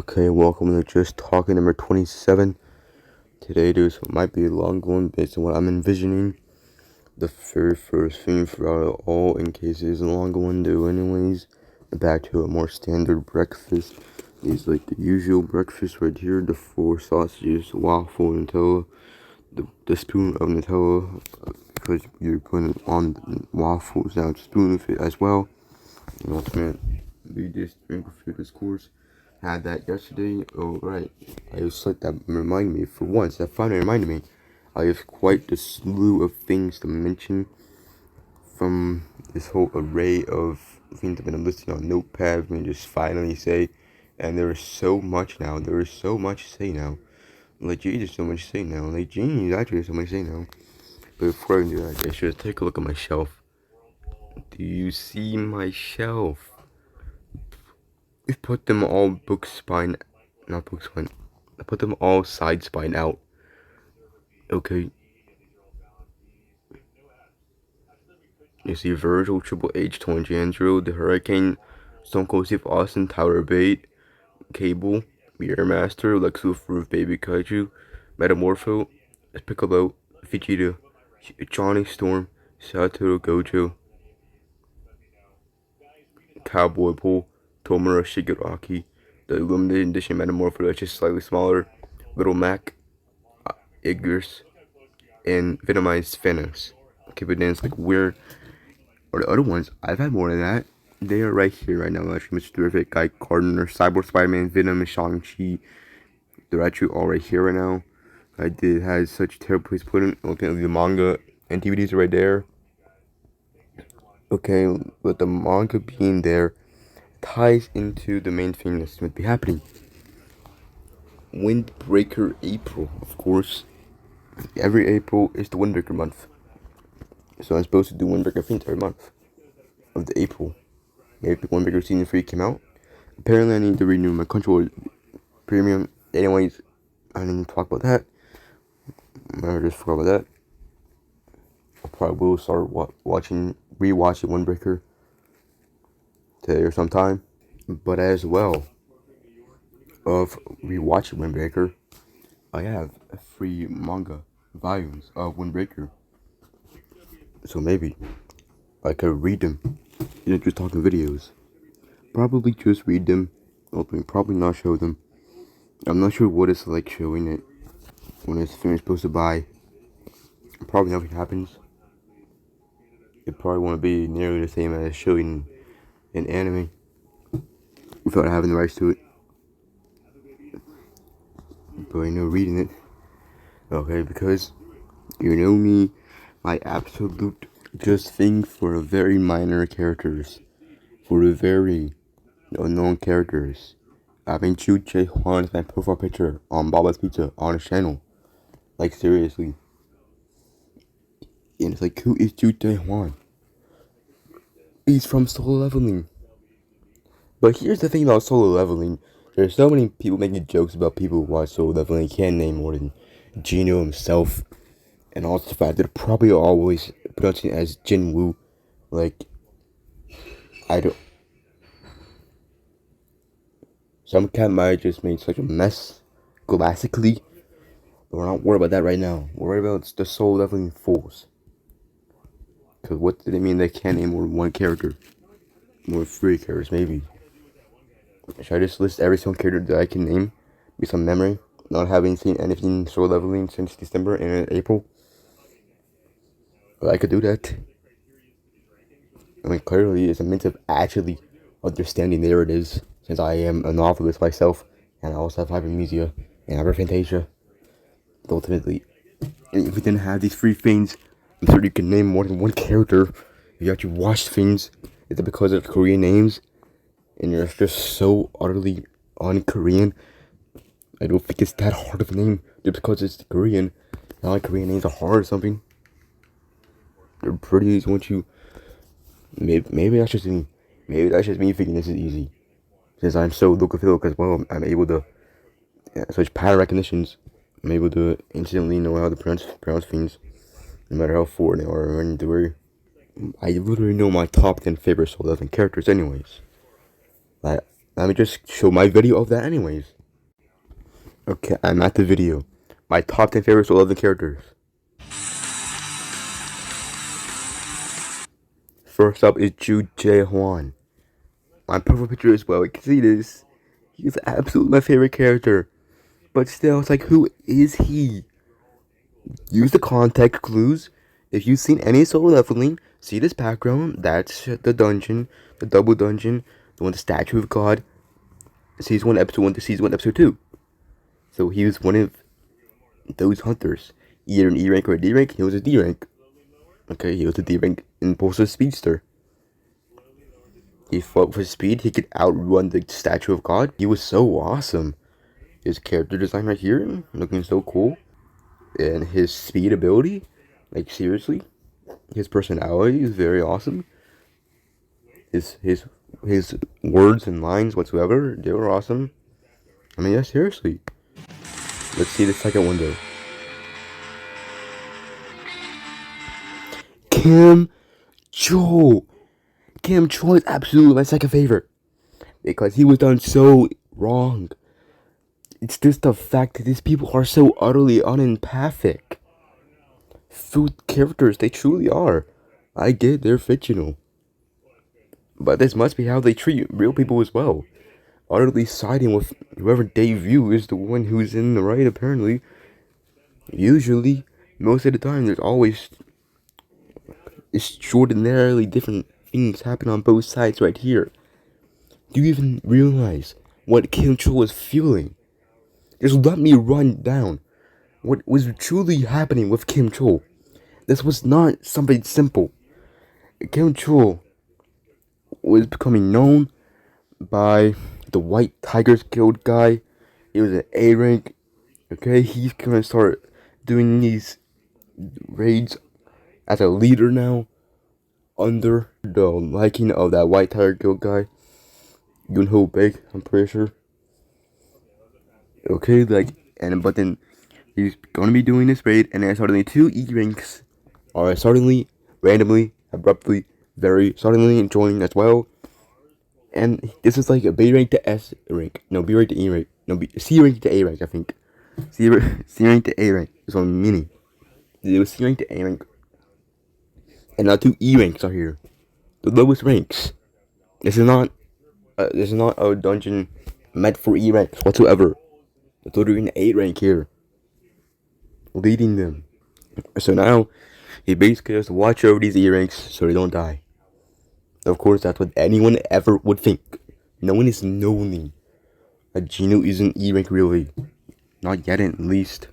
Okay, welcome to Just Talking number 27. Today this might be a long one based on what I'm envisioning. The very first thing for all, in case it is a long one, do anyways. Back to a more standard breakfast. Is like the usual breakfast right here. The 4 sausages, waffle, Nutella, the spoon of Nutella, because you're putting it on waffles now, spoon of it as well. And ultimate, this drink of this course. Had that yesterday. Oh, right. I just let that remind me for once. That finally reminded me. I have quite the slew of things to mention from this whole array of things I've been listing on Notepad. And just finally say, and there is so much now. There is so much to say now. Like, geez, there's so much to say now. Like, geez, actually, there's so much to say now. But before I do that, I should take a look at my shelf. Do you see my shelf? I put them all I put them all side spine out. Okay. You see Virgil, Triple H, Tony Andrew, The Hurricane, Stone Cold Steve Austin, Tyler Bate, Cable, Beer Master, Lex Luthor, Baby Kaiju, Metamorpho, Piccolo, Vegeta, Johnny Storm, Satoru Gojo, Cowboy Bull, Tomura Shigaraki, the limited edition Metamorpho that's just slightly smaller, Little Mac, Iggers, and Venomized Thanos. Okay, but then it's like weird. Or the other ones, I've had more than that. They are right here right now. Actually, Mr. Terrific, Guy Gardner, Cyborg Spider-Man, Venom, and Shang-Chi. They're actually all right here right now. I did have such terrible place to put in. Looking at the manga and DVDs are right there. Okay, but the manga being there ties into the main thing that's going to be happening. Windbreaker April, of course. Every April is the Windbreaker month. So I'm supposed to do Windbreaker things every month of the April. Maybe Windbreaker Season 3 came out. Apparently I need to renew my Crunchyroll Premium. Anyways, I didn't talk about that. I just forgot about that. I probably will start rewatching Windbreaker today or sometime. But as well of rewatching Windbreaker, I have 3 manga volumes of Windbreaker. So maybe I could read them. Just talking videos. Probably just read them. Probably not show them. I'm not sure what it's like showing it when it's supposed to buy. Probably nothing happens. It probably won't be nearly the same as showing an anime without having the rights to it. But reading it. Okay, because you know me, my absolute just thing for very minor characters, for the very unknown characters. I've been Chuche Juan as my profile picture on Baba's Pizza on his channel. Like, seriously. And it's like, who is Chuche Juan? He's from Solo Leveling. But here's the thing about Solo Leveling. There's so many people making jokes about people who watch Solo Leveling can't name more than Gino himself. And also the fact that they're probably always pronouncing it as Jinwoo. Like, I don't... Some cat might just made such a mess, classically. But we're not worried about that right now. We're worried about the Solo Leveling fools. Because what do they mean they can't name more than one character? More than 3 characters, maybe. Should I just list every single character that I can name based on memory? Not having seen anything Solo Leveling since December and April? But I could do that. I mean, clearly it's a means of actually understanding there it is. Since I am a novelist myself, and I also have hypermesia and hyperphantasia. But ultimately, if we didn't have these 3 things, I'm sure you can name more than one character. If you actually watch things, is it because of Korean names? And you're just so utterly un-Korean? I don't think it's that hard of a name, just because it's Korean. Not like Korean names are hard or something. They're pretty easy once you... Maybe that's just me. Maybe that's just me thinking this is easy. Since I'm so logophilic as well, I'm able to... such pattern recognitions. I'm able to instantly know how to pronounce things. No matter how foreign they are or anything. I literally know my top 10 favorite Solo Leveling characters anyways. Like, Let me just show my video of that anyways. Okay, I'm at the video. My top 10 favorites of 11 characters. First up is Ju Jae-hwan. My profile picture as well. You can see this. He's absolutely my favorite character. But still, it's like, who is he? Use the context clues. If you've seen any solo leveling, see this background. That's the dungeon, the double dungeon, the one, the statue of God. Season 1, episode 1 to season 1, episode 2. So he was one of those hunters. Either an E rank or a D rank. He was a D rank. Okay, he was a D rank impulsive speedster. He fought for speed. He could outrun the statue of God. He was so awesome. His character design right here, looking so cool. And his speed ability, like seriously. His personality is very awesome. His words and lines whatsoever, they were awesome. I mean, yeah, seriously. Let's see the second one though. Kim Cho. Kim Cho is absolutely my second favorite. Because he was done so wrong. It's just the fact that these people are so utterly unempathic. Food characters, they truly are. I get they're fictional. But this must be how they treat real people as well. Utterly siding with whoever they view is the one who's in the right, apparently. Usually, most of the time, there's always extraordinarily different things happen on both sides right here. Do you even realize what Kim Cho was feeling? Just let me run down what was truly happening with Kim Cho. This was not something simple. Kim Cho was becoming known by the White Tigers Guild guy. He was an A rank. Okay, he's gonna start doing these raids as a leader now, under the liking of that White Tiger Guild guy, Yunho Baek, I'm pretty sure. Okay, but then he's gonna be doing this raid, and then suddenly 2 E ranks are suddenly, randomly, abruptly, very suddenly joining as well. And this is like a B rank to S rank. No, B rank to E rank. No, C rank to A rank, I think. C rank to A rank is what I'm meaning. It was C rank to A rank. And now 2 E ranks are here. The lowest ranks. This is not a dungeon meant for E ranks whatsoever. It's literally an A rank here. Leading them. So now, he basically has to watch over these E ranks so they don't die. Of course, that's what anyone ever would think. No one is knowing that Gino is an E rank really. Not yet, at least.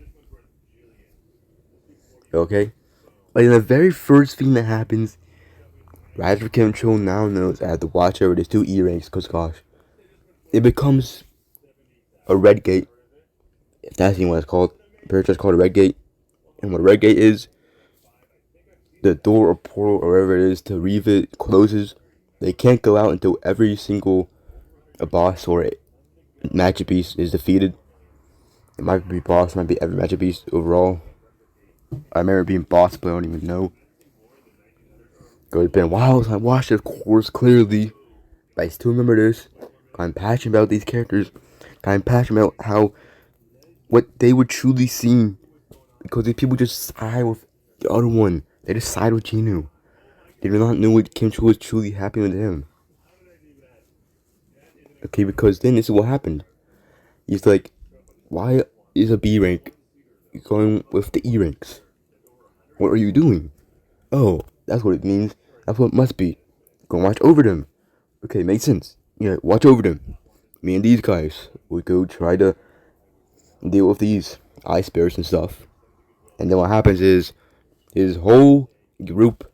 Okay? But the very first thing that happens, Rider Kim Cho now knows I have to watch over these 2 E ranks, cause gosh. It becomes a red gate. If that's even what it's called. Pretty sure it's called a red gate. And what a red gate is, the door or portal or wherever it is to leave it closes. They can't go out until every single boss or magic beast is defeated. It might be boss, it might be every magic beast overall. I remember being boss, but I don't even know. It's been a while since I watched it, of course, clearly. But I still remember this. I'm passionate about these characters. I'm passionate about how what they would truly see. Because these people just side with the other one. They just side with Ginu. They do not know what Kim Cho was truly happening with him. Okay, because then this is what happened. He's like, why is a B rank going with the E ranks? What are you doing? Oh, that's what it means. That's what it must be. Go watch over them. Okay, makes sense. Yeah, watch over them. Me and these guys, we go try to deal with these ice bears and stuff. And then what happens is his whole group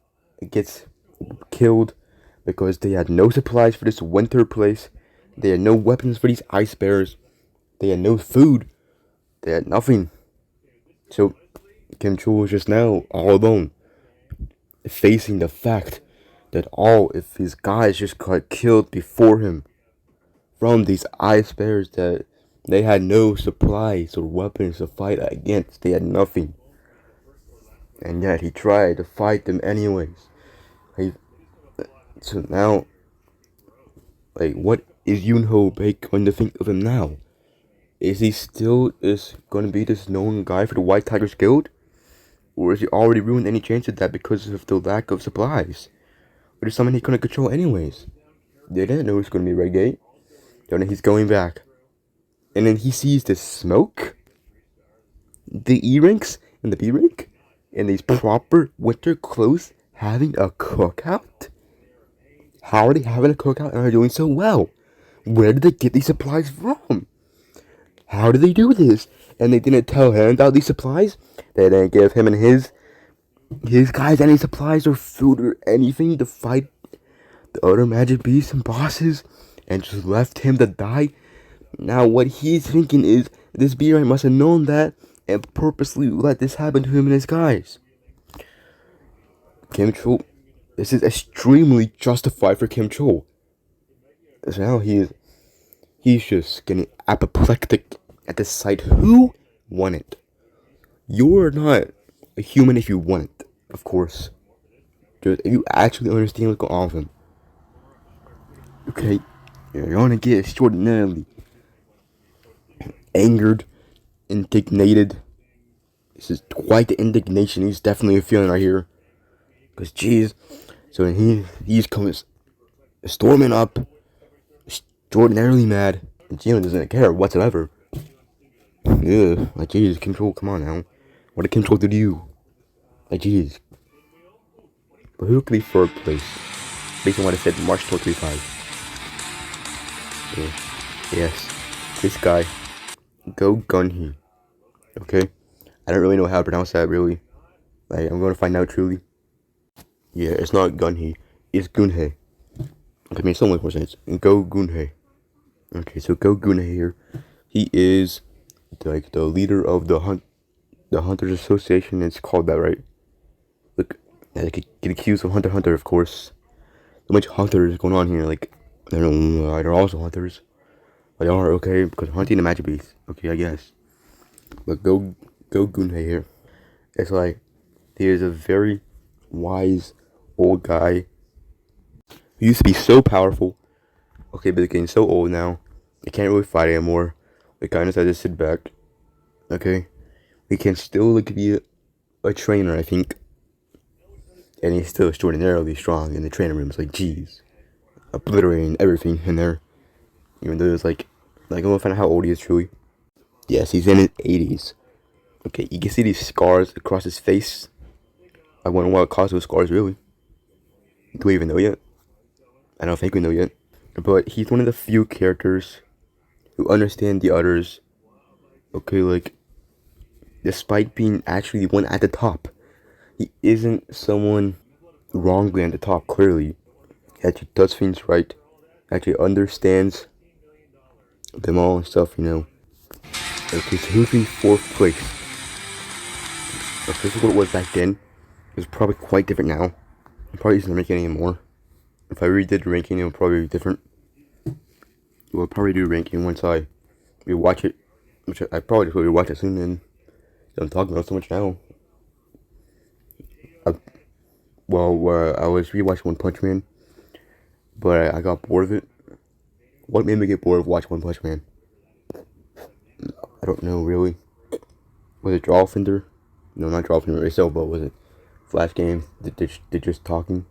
gets killed because they had no supplies for this winter place. They had no weapons for these ice bears. They had no food. They had nothing. So Kim Cho was just now all alone, facing the fact that all of his guys just got killed before him from these ice bears that they had no supplies or weapons to fight against. They had nothing. And yet he tried to fight them anyways. So now, what is Yunho going to think of him now? Is he still going to be this known guy for the White Tigers Guild? Or has he already ruined any chance of that because of the lack of supplies? Or is someone he couldn't control anyways? They didn't know he was going to be Renegade. Then he's going back. And then he sees the smoke, the E ranks, and the B rank, and these proper winter clothes having a cookout? How are they having a cookout and are doing so well? Where did they get these supplies from? How did they do this? And they didn't tell him about these supplies? They didn't give him and his guys any supplies or food or anything to fight the other magic beasts and bosses, and just left him to die? Now what he's thinking is, this B-Rank must have known that and purposely let this happen to him and his guys. Kim Chul, this is extremely justified for Kim Chul. So now he's just getting apoplectic at the sight. Who won it? You're not a human if you want it, of course. Just if you actually understand what's going on with him. Okay, you're gonna get extraordinarily angered, indignated. This is quite the indignation he's definitely feeling right here. Cause jeez, so he's coming storming up, extraordinarily mad. And Gino doesn't care whatsoever. Yeah, like jeez, Control, come on now. What did Control do to you? Like jeez. But who could be third place? Based on what I said, March 2035. Yes, this guy, Go Gunhee. Okay, I don't really know how to pronounce that really. Like I'm gonna find out truly. Yeah, it's not Gunhee, it's Gunhei. Okay, makes so much more sense. Go Gunhei. Okay, so Go Gunhei here. He is like the leader of the Hunters Association. It's called that, right? Look, I could get accused of Hunter x Hunter, of course. So much hunters going on here. Like, I don't know, they're also hunters. They are, okay, because hunting the magic beast. Okay, I guess. But Go Gunhei here. It's like, he is a very wise old guy who used to be so powerful. Okay, but they're getting so old now. They can't really fight anymore. They kind of decided to sit back. Okay, he can still like be a trainer, I think. And he's still extraordinarily strong in the training room. It's like, geez, obliterating everything in there. Even though it's like I'm gonna find out how old he is truly. Yes, he's in his 80s. Okay, you can see these scars across his face. I wonder what caused those scars really. Do we even know yet? I don't think we know yet. But he's one of the few characters who understand the others. Okay, like, despite being actually the one at the top, he isn't someone wrongly at the top, clearly. He actually does things right. Actually understands them all and stuff, you know. Okay, so who's in 4th place? If this is what it was back then, it's probably quite different now. I'm probably isn't ranking anymore. If I redid the ranking, it would probably be different. We'll probably do ranking once I rewatch it, which I probably just will rewatch it soon. And I'm talking about so much now. I was rewatching One Punch Man, but I got bored of it. What made me get bored of watching One Punch Man? I don't know really. Was it Drawfinder? No, not Drawfinder itself, but was it Flash Games? They're just talking.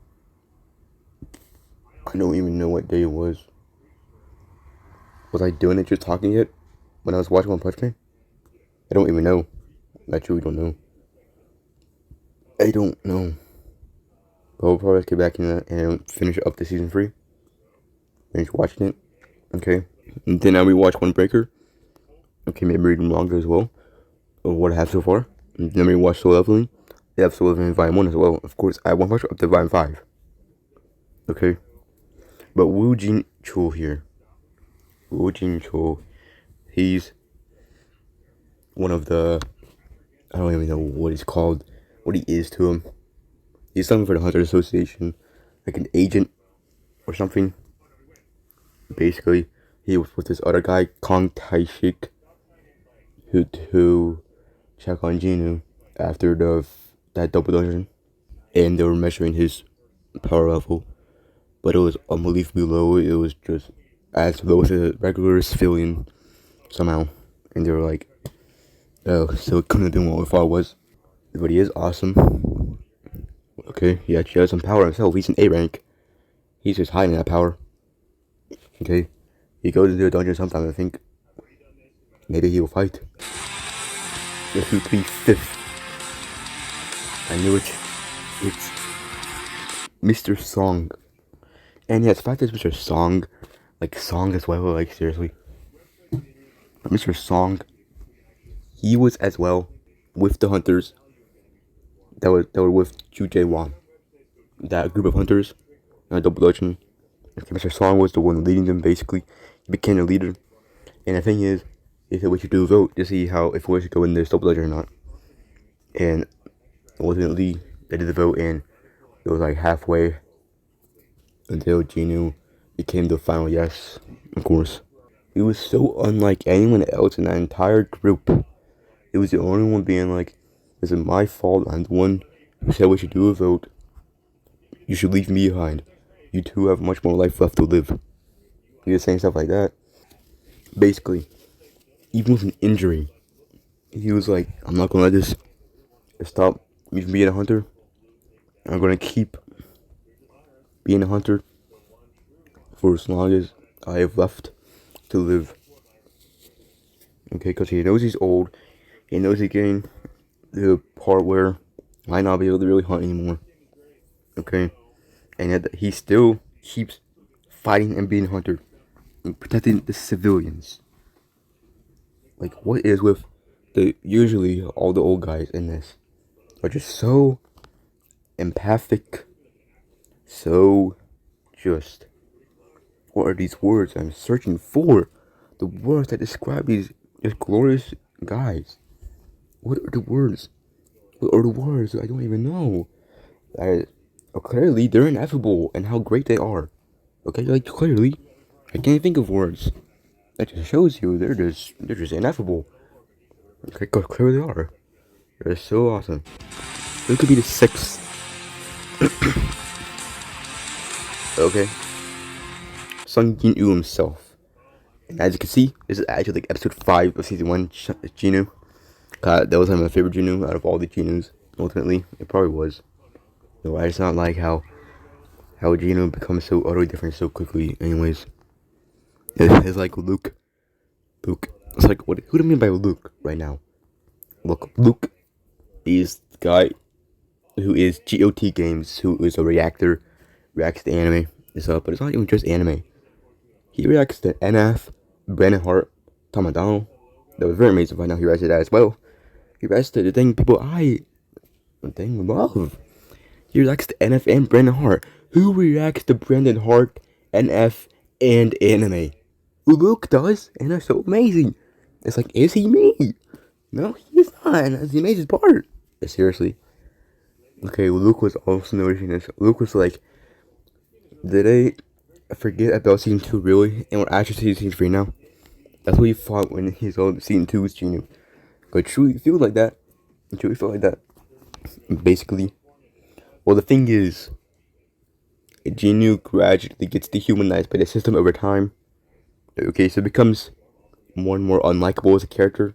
I don't even know what day it was. Was I doing it just talking yet when I was watching One Punch Man? I don't even know. I truly don't know. I don't know. But we'll probably get back in that and finish up the season 3. Finish watching it. Okay. And then I rewatch One Breaker. Okay, maybe read manga as well. Or what I have so far. And then we watch Soul Leveling. They have Soul Leveling Volume 1 as well. Of course, I have One Punch up to Volume 5. Okay. But Wu Jin Chul here. Wu Jin Chul. He's one of the... I don't even know what he's called. What he is to him. He's something for the Hunter Association. Like an agent. Or something. Basically, he was with this other guy, Kong Taishik. Who check on Genu after that double dungeon. And they were measuring his power level. But it was unbelievably low. It was just as low as a regular civilian somehow. And they were like, oh, so it couldn't have been what we thought it was. But he is awesome. Okay, he actually has some power himself. He's an A rank. He's just hiding that power. Okay, he goes into a dungeon sometime, I think. Maybe he will fight. This will be 5th. I knew it. It's Mr. Song. And yeah, it's fact that Mr. Song, like Song as well, like seriously. But Mr. Song, he was as well with the hunters that were with Ju Jae-won. That group of hunters, double dutching. Mr. Song was the one leading them basically. He became the leader. And the thing is that we should do a vote to see how if we should go in this double dutching or not. And ultimately they did the vote, and it was like halfway until Jinu became the final yes, of course. It was so unlike anyone else in that entire group. It was the only one being like, "This is my fault. I'm the one who said we should do a vote. You should leave me behind. You two have much more life left to live." He was saying stuff like that. Basically, even with an injury, he was like, "I'm not gonna let this stop me from being a hunter. I'm gonna keep being a hunter for as long as I have left to live." Okay, because he knows he's old. He knows he's getting the part where he might not be able to really hunt anymore. Okay, and yet he still keeps fighting and being a hunter and protecting the civilians. Like, what is with usually all the old guys in this are just so empathic, so just, what are these words I'm searching for? The words that describe these glorious guys. What are the words? What are the words? I don't even know. Clearly, they're ineffable and how great they are. Okay, like clearly, I can't think of words. That just shows you they're just ineffable. Okay, clearly they are. They're so awesome. It could be the 6th. Okay. Sung Jin-woo himself. And as you can see, this is actually like episode 5 of season 1 Jinu. That was my favorite Jinu out of all the Jinus. Ultimately, it probably was. No, I just not like how Jinu becomes so utterly different so quickly. Anyways, it's like Luke. It's like, who do I mean by Luke right now? Look, Luke is the guy who is GOT Games, who is a reacts to anime and stuff, but it's not even just anime. He reacts to NF, Brandon Hart, Tomodachi. That was very amazing right now. He reacts to that as well. He reacts to the thing people love. He reacts to NF and Brandon Hart. Who reacts to Brandon Hart, NF, and anime? Luke does, and that's so amazing. It's like, is he me? No, he is not, and that's the amazing part. Seriously. Okay, Luke was also noticing this. Luke was like, did I forget about season 2 really? And we're actually season 3 now. That's what he thought when he saw season 2's Jinu. But truly feel like that. Basically. Well, the thing is, Jinu gradually gets dehumanized by the system over time. Okay, so it becomes more and more unlikable as a character.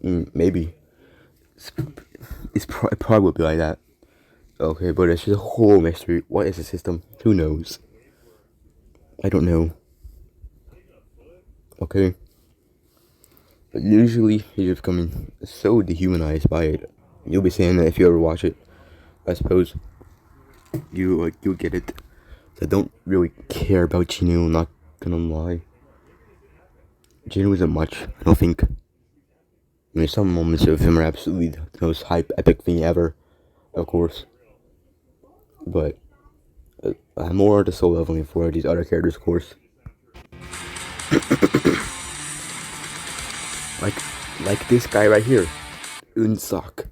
Maybe. It probably will be like that. Okay, but it's just a whole mystery. What is the system? Who knows? I don't know. Okay. But usually, he's just becoming so dehumanized by it. You'll be saying that if you ever watch it. I suppose. You'll get it. So I don't really care about Jinu, not gonna lie. Jinu isn't much, I don't think. I mean, some moments of him are absolutely the most hype, epic thing ever, of course. But I'm more into soul leveling for these other characters, of course. like this guy right here, Unsok.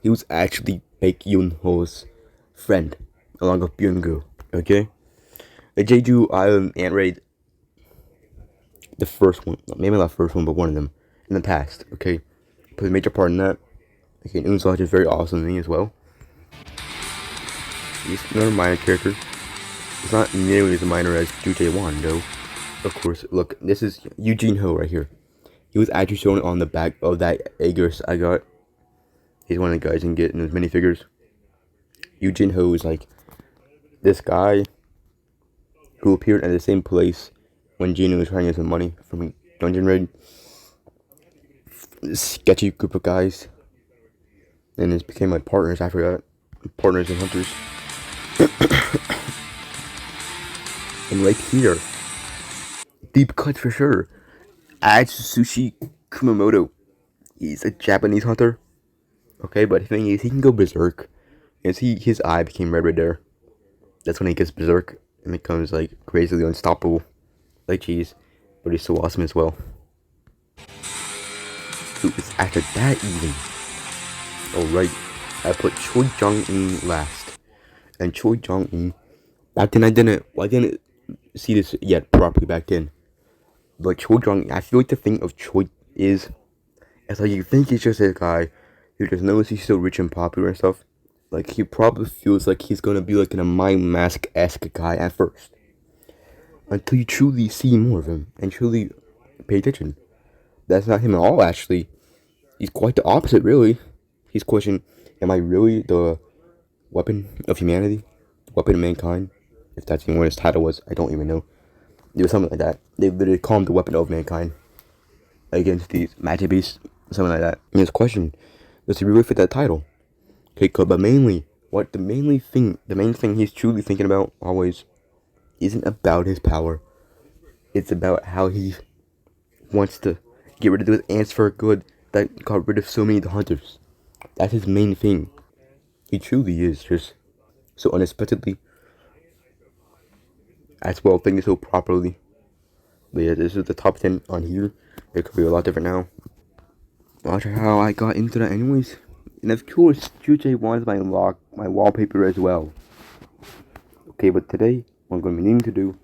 He was actually Baek Yoon-ho's friend, along with Byung-gu, okay? The Jeju Island Ant Raid, the first one, maybe not the first one, but one of them, in the past, okay? Played a major part in that. Okay, Unsok is very awesome to me as well. He's another minor character. It's not nearly as minor as Juche though. Of course, look, this is Eugene Ho right here. He was actually shown on the back of that Aegis I got. He's one of the guys in getting those minifigures. Eugene Ho is like this guy who appeared at the same place when Gino was trying to get some money from Dungeon Raid. Sketchy group of guys. And it became like partners after that. Partners and hunters. And right here, deep cuts for sure. Atsushi Kumamoto. He's a Japanese hunter. Okay, but the thing is, he can go berserk. And see, his eye became red right there. That's when he gets berserk and becomes like crazily unstoppable. Like cheese. But he's so awesome as well. So it's after that even. Alright, I put Choi Jong-in last. And Choi Jong-in, back then I didn't see this yet properly back then. But Choi Jong-in, I feel like the thing of Choi is, it's like you think he's just a guy who just knows he's so rich and popular and stuff. Like he probably feels like he's gonna be like in a Mind Mask-esque guy at first. Until you truly see more of him and truly pay attention. That's not him at all actually. He's quite the opposite really. He's questioning, am I really the weapon of humanity? Weapon of mankind? If that's even what his title was, I don't even know. It was something like that. They literally call him the weapon of mankind against these magic beasts, something like that. And his question, does he really fit that title? Okay, but mainly, the main thing he's truly thinking about always isn't about his power. It's about how he wants to get rid of those ants for good that got rid of so many of the hunters. That's his main thing. He truly is just so unexpectedly, as well thinking so properly. But yeah, this is the top 10 on here. It could be a lot different now. Watch how I got into that anyways. And of course, Juche wants my wallpaper as well. Okay, but today, what I'm going to be needing to do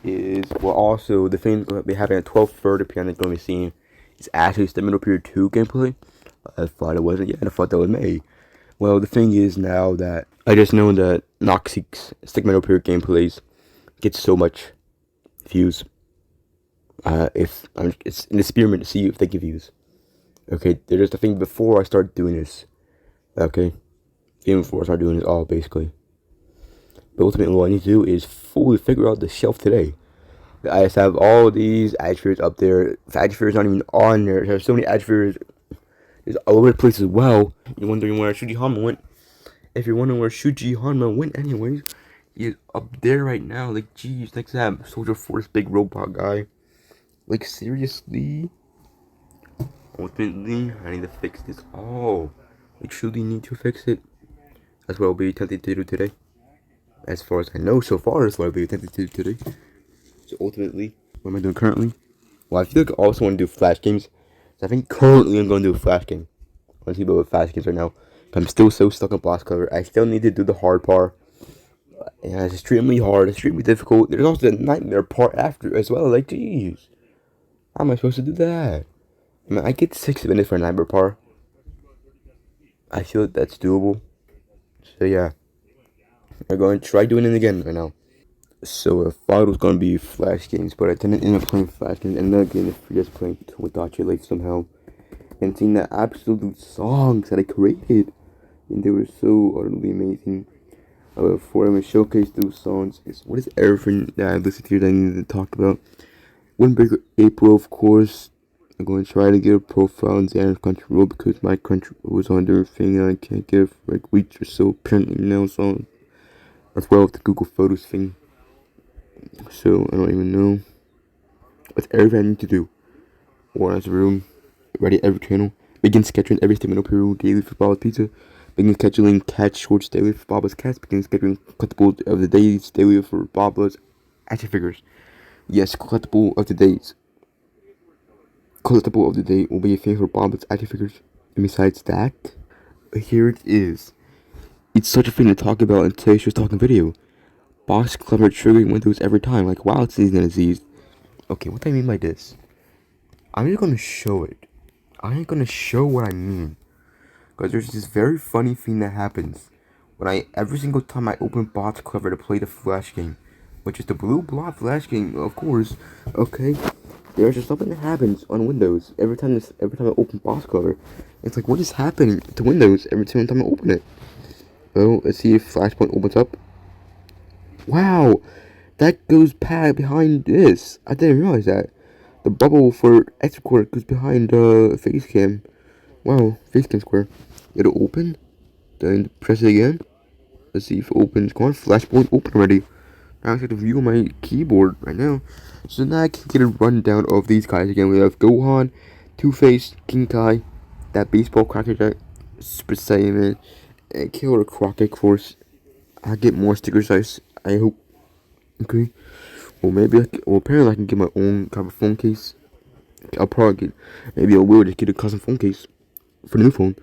is, well, also, the thing that we having at 12:30 p.m. that's going to be seeing is actually the Middle Period 2 gameplay. I thought it wasn't yet, I thought that was May. Well, the thing is now that I just know that Noxic's Middle Period gameplays get so much views. It's an experiment to see if they give views. Okay, there's the thing before I start doing this. Okay, even before I start doing this all basically. But ultimately, what I need to do is fully figure out the shelf today. I just have all these adverts up there. The adverts not even on there. There's so many adverts. There's all over the place as well. You're wondering where Shuji Hanma went. If you're wondering where Shuji Hanma went, anyways, he is up there right now. Like, geez, next to that Soldier Force big robot guy. Like, seriously? Ultimately, I need to fix this all. I truly need to fix it. That's what I'll be attempting to do today. As far as I know so far, that's what I'll be attempting to do today. So ultimately, what am I doing currently? Well, I feel like I also want to do flash games. So I think currently I'm going to do a flash game. Let's see about flash games right now. I'm still so stuck on boss cover. I still need to do the hard part. And it's extremely hard, extremely difficult. There's also the nightmare part after as well. Like, jeez. How am I supposed to do that? I mean, I get 6 minutes for a nightmare part. I feel like that's doable. So yeah. We're going to try doing it again right now. So I thought it was going to be flash games, but I didn't end up playing flash games. I ended up getting just playing Tomodachi Life somehow. And seeing the absolute songs that I created. And they were so utterly amazing. For him to showcase those songs. What is everything that I listened to that I needed to talk about? Windbreaker April, of course. I'm going to try to get a profile in Xan's Crunchyroll because my Crunchyroll was on their thing and I can't get for like weeks or so apparently now, so as well as the Google Photos thing. So I don't even know. What's everything I need to do? Organize the room, ready every channel, begin scheduling every minute period daily for Baba's Pizza, begin scheduling cat shorts daily for Baba's Cats, begin scheduling collectible of the days daily for Baba's action figures. Yes, collectible of the days. Collectible of the day will be a thing for Baba's action figures. And besides that, here it is. It's such a thing to talk about in today's just talking video. Box clever triggering windows every time, like wild season disease. Okay, what do I mean by this? I'm just gonna show it. I ain't gonna show what I mean. Because there's this very funny thing that happens when every single time I open box clever to play the flash game. which is the blue blob flash game, of course. Okay, there's just something that happens on Windows every time I open box cover. It's like, what is happening to Windows every time I open it? Well, let's see if Flashpoint opens up. Wow, that goes behind this. I didn't realize that. The bubble for export goes behind Facecam. Wow, Facecam square. It'll open. Then press it again. Let's see if it opens. Come on, Flashpoint open already. Now I have to view my keyboard right now. So now I can get a rundown of these guys again. We have Gohan, Two-Face, King Kai, that baseball cracker, Super Saiyan, and Killer Croc, of course. I get more stickers, I hope. Okay. Well, apparently I can get my own type of phone case. I'll probably maybe I will just get a custom phone case for the new phone.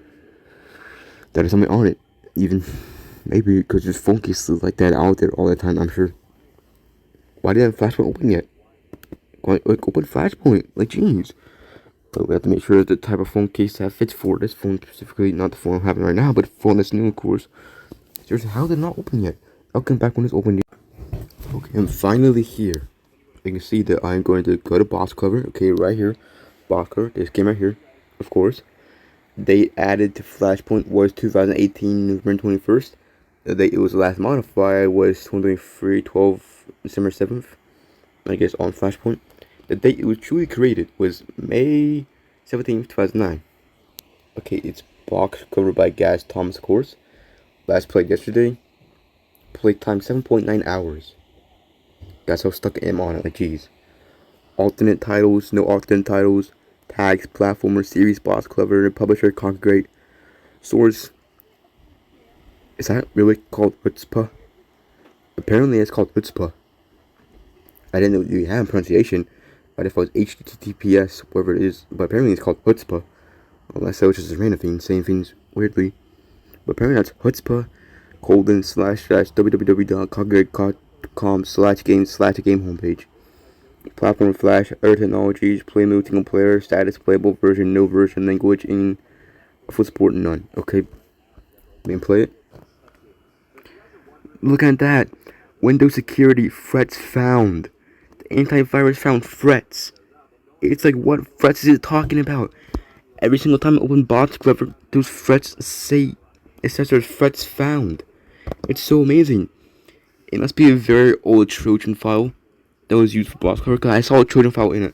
That is something on it. Even, maybe, because there's phone cases like that out there all the time, I'm sure. Why didn't Flashpoint open yet? Like, open Flashpoint. Like, jeez. But we have to make sure that the type of phone case that fits for this phone specifically, not the phone I'm having right now, but the phone that's new, of course. Seriously, how did it not open yet? I'll come back when it's open. Okay, I'm finally here. You can see that I'm going to go to box cover. Okay, right here. Box cover. This game right here, of course. They added to Flashpoint was 2018, November 21st. The date it was last modified was 2023, December 7th. I guess on Flashpoint. The date it was truly created was May 17th, 2009. Okay, it's box covered by Gaz Thomas, of course. Last played yesterday. Play time 7.9 hours. That's how stuck I am on it, like jeez. Alternate titles, no alternate titles. Tags, platformer, series, boss, clever, publisher, Great. Source. Is that really called Chutzpah? Apparently it's called Chutzpah. I didn't know you had a pronunciation. But if it was HTTPS, whatever it is. But apparently it's called Chutzpah. Unless that was just a random thing, saying things weirdly. But apparently that's Chutzpah, www.congregate.com/game/game homepage. Platform Flash, other technologies, play mode, single player, status, playable version, no version, language, in full support, none. Okay, let me play it. Look at that. Windows security, threats found. The antivirus found threats. It's like, what threats is it talking about? Every single time I open bots, whoever those threats say, it says there's threats found. It's so amazing. It must be a very old Trojan file that was used for boss cover, because I saw a Trojan file in it.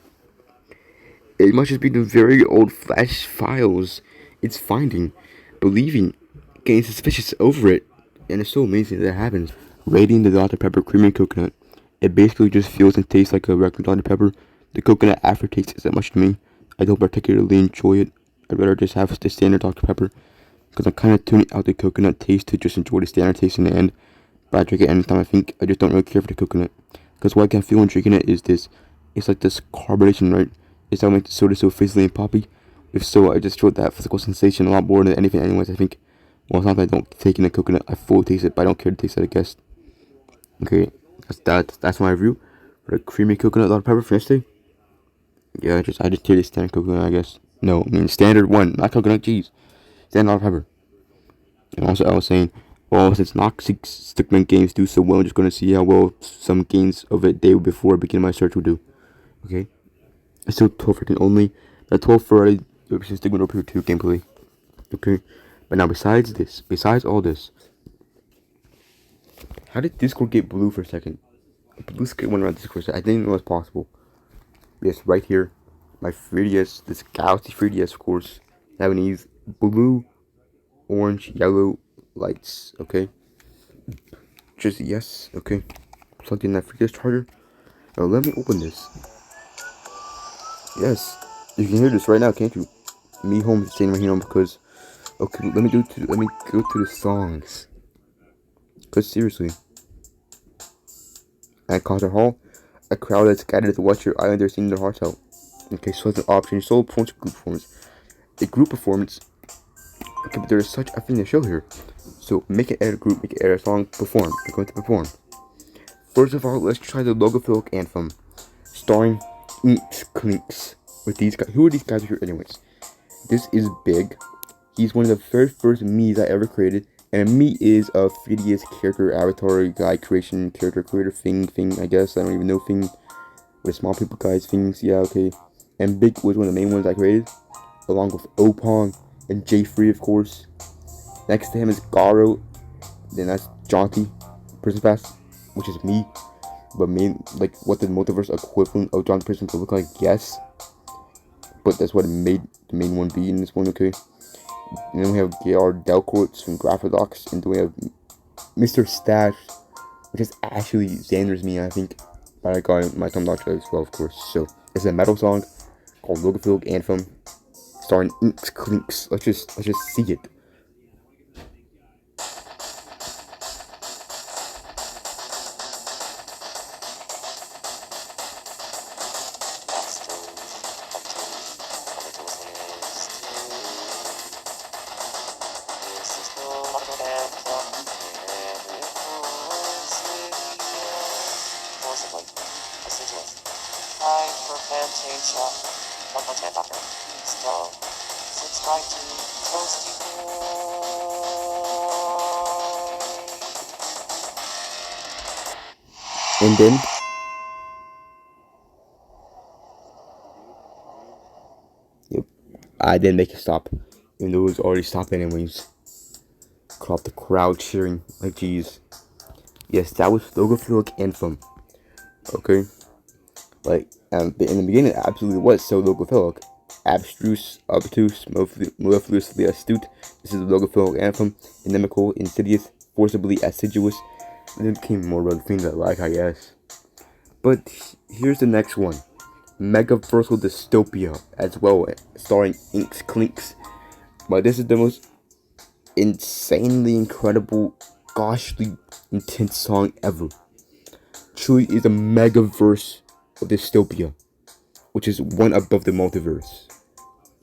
It must just be the very old Flash files it's finding, believing, getting suspicious over it, and it's so amazing that happens. Rating the Dr. Pepper Creamy Coconut. It basically just feels and tastes like a regular Dr. Pepper. The coconut aftertaste isn't much to me. I don't particularly enjoy it. I'd rather just have the standard Dr. Pepper, because I'm kind of tuning out the coconut taste to just enjoy the standard taste in the end. But I drink it anytime I think. I just don't really care for the coconut. Because what I can feel when drinking it is this. It's like this carbonation, right? It's that makes the soda so fizzly and poppy. If so, I just feel that physical sensation a lot more than anything anyways, I think. Well, it's not that I don't take in the coconut. I fully taste it, but I don't care to taste it, I guess. Okay, that's my review for the creamy coconut Dr. Pepper for yesterday. Yeah, I just take the standard coconut, I guess. No, I mean standard one, not coconut cheese. Standard Dr. Pepper. And also, I was saying, well, since Noxic Stickman games do so well, I'm just gonna see how well some games of it day before I begin my search will do. Okay? It's still 12:13 only. The 12:30 Stickman Repair 2 gameplay. Okay? But now, besides all this, how did Discord get blue for a second? Blue screen went around Discord. I didn't know it was possible. Yes, right here, my 3DS, this Galaxy 3DS, of course, having these blue, orange, yellow lights. Okay, just yes. Okay, plugged in that 3DS charger. Now let me open this. Yes, you can hear this right now, can't you? Me home is saying right here because. Okay, let me go to the songs. Cause seriously, at Concert Hall, a crowd is scattered to watch your islanders sing their hearts out. Okay, so as an option, solo performance, group performance. A group performance. Okay, but there is such a thing to show here. So make it edit a group, make it edit a song, perform. You're going to perform. First of all, let's try the logophilic anthem, starring Inks Clinks with these guys. Who are these guys here, anyways? This is Big. He's one of the very first me's I ever created. And me is a 3DS character avatar guy creation character creator thing, I guess. I don't even know thing. With small people guys things, yeah, okay. And Big was one of the main ones I created, along with Opong and J3 of course. Next to him is Garo, then that's Jonty Prismpast, which is me. But main, like what the multiverse equivalent of Jonty Prismpast would look like, yes. But that's what it made the main one be in this one, okay. And then we have Gr Delcourts from Graphidocs, and then we have Mr. Stash, which is actually Xander's me, I think. But I got my Tomodachi Life as well, of course. So it's a metal song called Logophilia Anthem, starring Inks Clinks. Let's just see it. And then yep, I didn't make it stop, even though it was already stopped anyways. Cut off the crowd cheering like geez. Yes, that was Logophilia Anthem. Okay, like in the beginning, it absolutely was so logophilic. Abstruse, obtuse, mellifluously astute. This is the logophilic anthem. Inimical, insidious, forcibly assiduous. And then became more of the things I like, I guess. But here's the next one. Megaversal Dystopia as well, starring Inks Clinks. But this is the most insanely incredible, goshly, intense song ever. Truly is a megaverse of dystopia, which is one above the multiverse.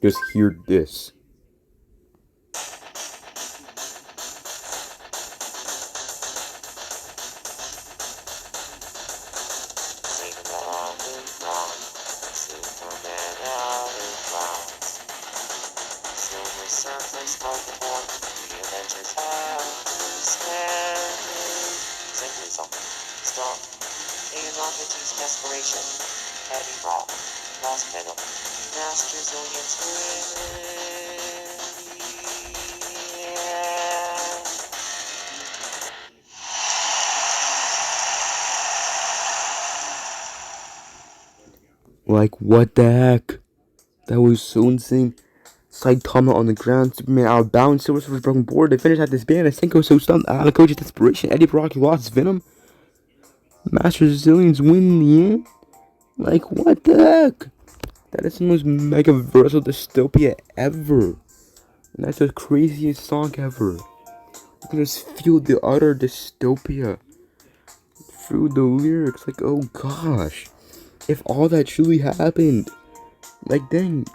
Just hear this. Like, what the heck? That was so insane. Saitama on the ground, Superman out of bounds, Silver Surfer's broken board, the finish at this band, Senko so stunned, Alakoji's desperation, Eddie Brocky lost his venom, Master Zillions win in the end? Like, what the heck? That is the most megaversal dystopia ever. And that's the craziest song ever. You can just feel the utter dystopia through the lyrics. Like, oh gosh. If all that truly happened, like, dang,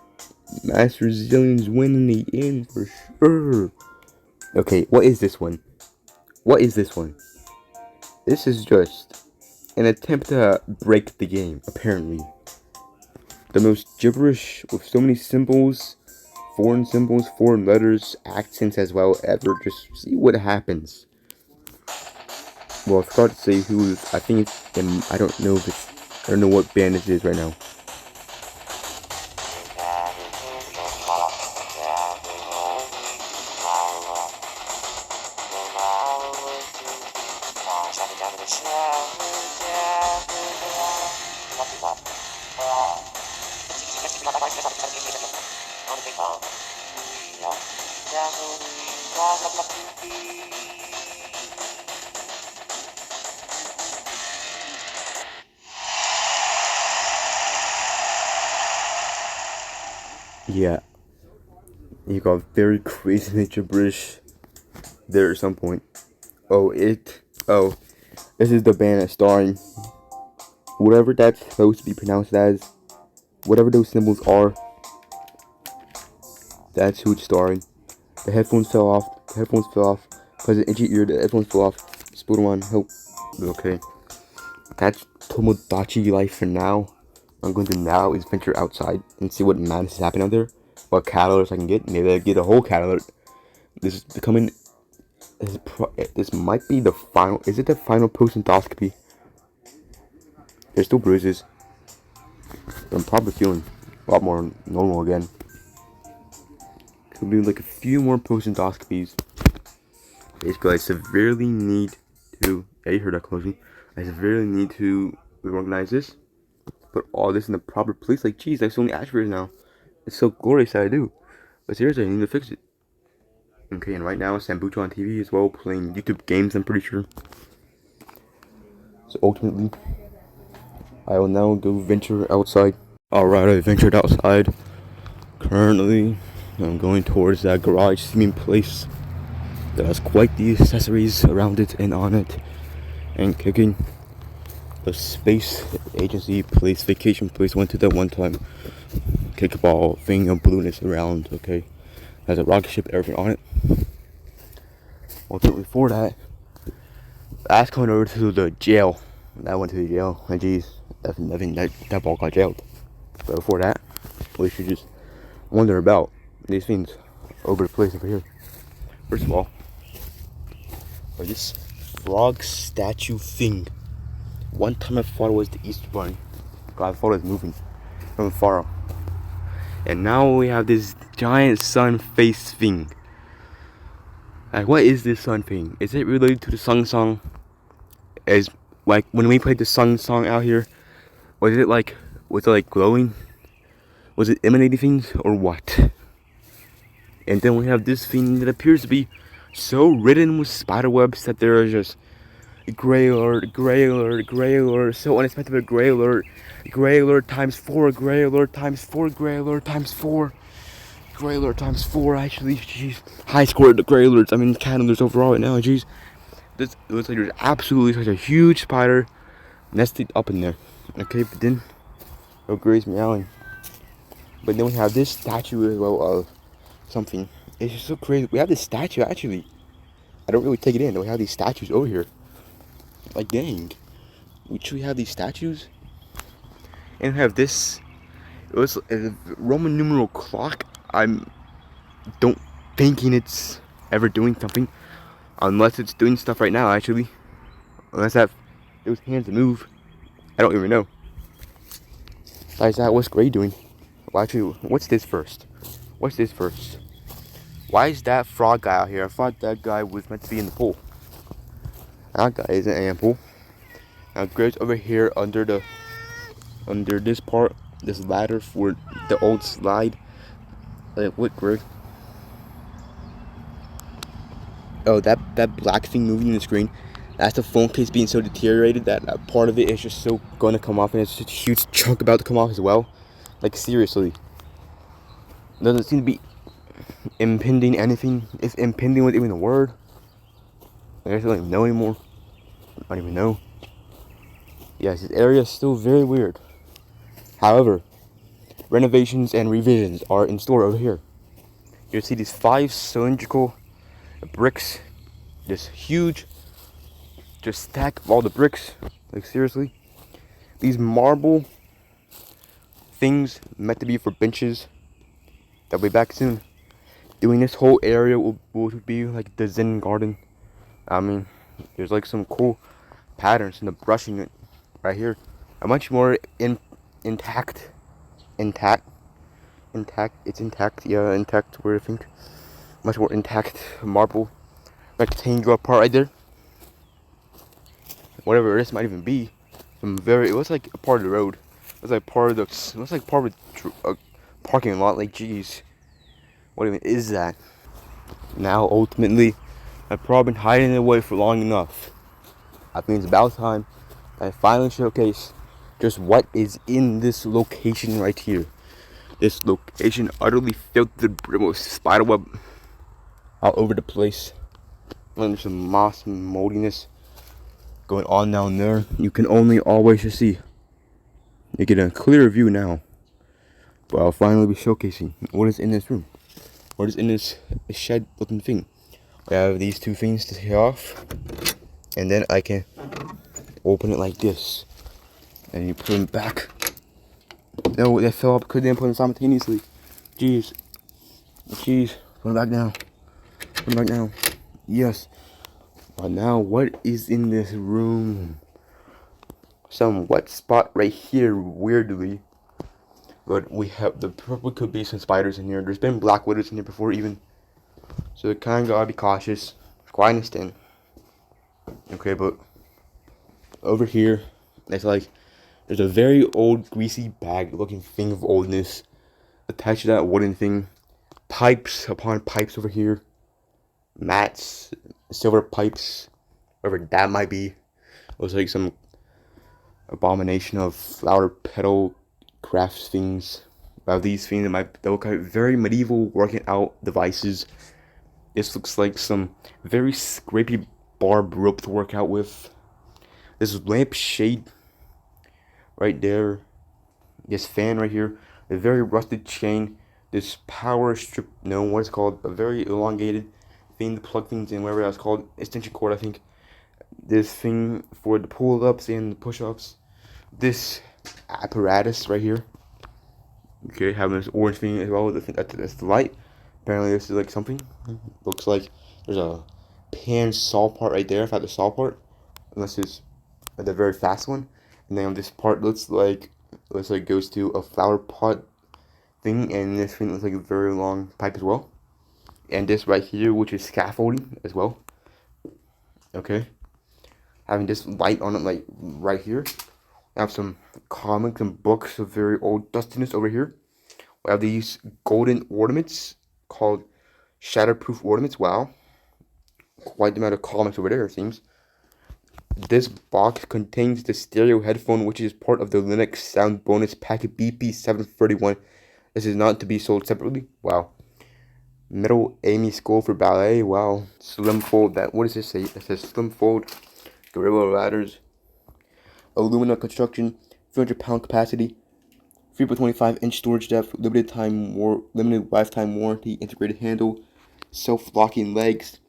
Master Zillions win in the end for sure. Okay, what is this one? What is this one? This is just an attempt to break the game, apparently. The most gibberish with so many symbols, foreign letters, accents as well ever. Just see what happens. Well, I forgot to say who's. I think it's. I don't know if it's. I don't know what band this is right now. Yeah, you got very crazy gibberish there at some point. Oh, this is the band that's starring whatever that's supposed to be pronounced as, whatever those symbols are. That's who it's starring. The headphones fell off. Because of itchy ear, the headphones fell off. Spoder Mon, help. Okay. That's Tomodachi Life for now. I'm going to now is venture outside and see what madness is happening out there. What catalysts I can get. Maybe I get a whole catalyst. This is becoming This might be the final. Is it the final post-endoscopy? There's still bruises. I'm probably feeling a lot more normal again. Could be like a few more post-endoscopies. Basically, I severely need to. Yeah, you heard that closely. I severely need to reorganize this. Put all this in the proper place. Like, geez, there's so many attributes now. It's so glorious that I do. But seriously, I need to fix it. Okay, and right now, Sambucha on TV as well, playing YouTube games, I'm pretty sure. So ultimately, I will now go venture outside. Alright, I ventured outside. Currently, I'm going towards that garage seeming place that has quite the accessories around it and on it. And kicking the space agency place, vacation place, went to that one time. Kickball thing of blueness around, okay? Has a rocket ship, everything on it. Ultimately, for that, I was coming over to the jail. I went to the jail, and geez, I think that ball got jailed. But before that, we should just wonder about these things over the place over here. First of all, this frog statue thing. One time I thought it was the Easter Bunny. I thought it was moving from far. And now we have this giant sun face thing. Like, what is this sun thing? Is it related to the Sung Song? As like when we played the Sung Song out here, was it like glowing? Was it emanating things or what? And then we have this thing that appears to be so ridden with spider webs that there are just gray alert, gray alert, gray alert, so unexpected, gray alert times 4, gray alert times 4, gray alert times 4, gray alert times 4, actually, jeez. High score the gray alerts, I mean calendars overall right now, jeez. This looks like there's absolutely such a huge spider nested up in there. Okay, but then, oh, gray's meowing. But then we have this statue as well of something. It's just so crazy. We have this statue actually. I don't really take it in. We have these statues over here. Like, dang. We truly have these statues. And we have this. It was a Roman numeral clock. I'm don't thinking it's ever doing something. Unless it's doing stuff right now, actually. Unless those hands move. I don't even know. Besides that, what's Gray doing? Well, actually, what's this first? What's this first? Why is that frog guy out here? I thought that guy was meant to be in the pool. That guy isn't in the pool. Now Gray's over here under this part, this ladder for the old slide. What, Gray? Oh, that black thing moving in the screen. That's the phone case being so deteriorated that part of it is just so going to come off, and it's just a huge chunk about to come off as well. Like, seriously. Doesn't seem to be impending anything. If impending was even a word. I guess I don't even know anymore. I don't even know. Yes, this area is still very weird. However, renovations and revisions are in store over here. You'll see these 5 cylindrical bricks. This huge just stack of all the bricks. Like, seriously. These marble things meant to be for benches. They'll be back soon. Doing this whole area will be like the Zen garden. I mean, there's like some cool patterns in the brushing right here. A much more intact. It's intact. Yeah, intact word, I think. Much more intact marble rectangular part right there. Whatever this might even be. It was like a part of the road. It was like part of the parking lot. Like, geez, what even is that? Now, ultimately, I've probably been hiding it away for long enough. I think it's about time I finally showcase just what is in this location right here. This location utterly filled to the brim with spiderweb all over the place. And there's some moss and moldiness going on down there. You can only always just see. You get a clear view now. But I'll finally be showcasing what is in this room. What is in this shed looking thing. I have these 2 things to take off. And then I can open it like this. And you put them back. No, they fell up. Couldn't put them simultaneously. Jeez. Put them back now. Put them back now. Yes. Now, what is in this room? Some wet spot right here, weirdly. But we have the purple could be some spiders in here. There's been black widows in here before even. So you kind of gotta be cautious. Quite understand. Okay, but over here, it's like there's a very old greasy bag looking thing of oldness attached to that wooden thing. Pipes upon pipes over here. Mats, silver pipes, whatever that might be. It was like some abomination of flower petal crafts things. About these things that look like very medieval working out devices. This looks like some very scrapey barb rope to work out with. This lamp shade right there. This fan right here. A very rusted chain. This power strip, no, what it's called, a very elongated thing to plug things in, whatever that's called, extension cord, I think. This thing for the pull-ups and the push-ups. This apparatus right here. Okay, having this orange thing as well. That's the light. Apparently this is like something. Looks like there's a pan saw part right there, if I had the saw part. Unless it's the very fast one. And then this part looks like goes to a flower pot thing, and this thing looks like a very long pipe as well. And this right here, which is scaffolding as well. Okay. Having this light on it, like right here. I have some comics and books of very old dustiness over here. We have these golden ornaments called shatterproof ornaments. Wow. Quite the amount of comics over there, it seems. This box contains the stereo headphone, which is part of the Linux sound bonus packet BP731. This is not to be sold separately. Wow. Metal Amy School for ballet. Wow. Slim fold. What does this say? It says slim fold. Gorilla ladders. Aluminum construction. 300-pound capacity. 3.25-inch storage depth. Limited lifetime warranty. Integrated handle. Self-locking legs.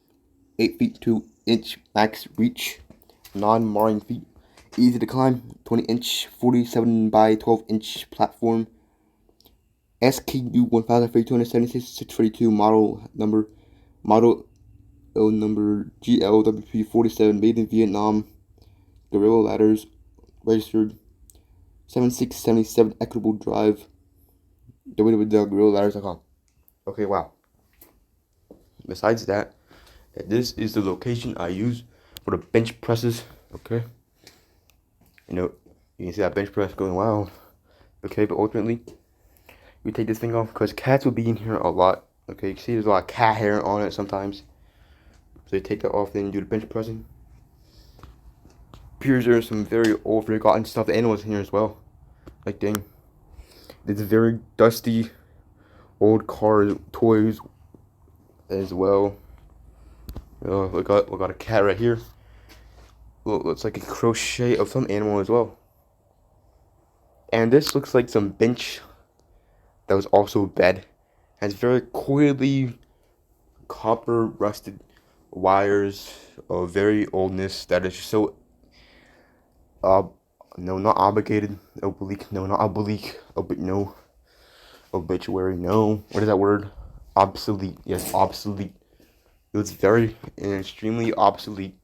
8 feet 2-inch max reach. Non-marring feet. Easy to climb. 20-inch 47 by 12-inch platform. SKU 103276 642 model number GLWP47 made in Vietnam. Gorilla ladders registered 7677 Equitable Drive. www.gorillaladders.com. Okay, wow. Besides that, this is the location I use for the bench presses. Okay. You can see that bench press going wild. Okay, but ultimately, we take this thing off because cats will be in here a lot. Okay, you see there's a lot of cat hair on it sometimes. So you take that off, then you do the bench pressing. Here's there's some very old, forgotten stuffed animals in here as well. Like, dang. It's very dusty old cars, toys as well. We got a cat right here. Looks like a crochet of some animal as well. And this looks like some bench that was also a bed. Has very coily copper rusted wires of very oldness that is so no, not obligated, oblique, no, not oblique, no, obituary, no, what is that word? Obsolete, yes, obsolete. It was very and extremely obsolete.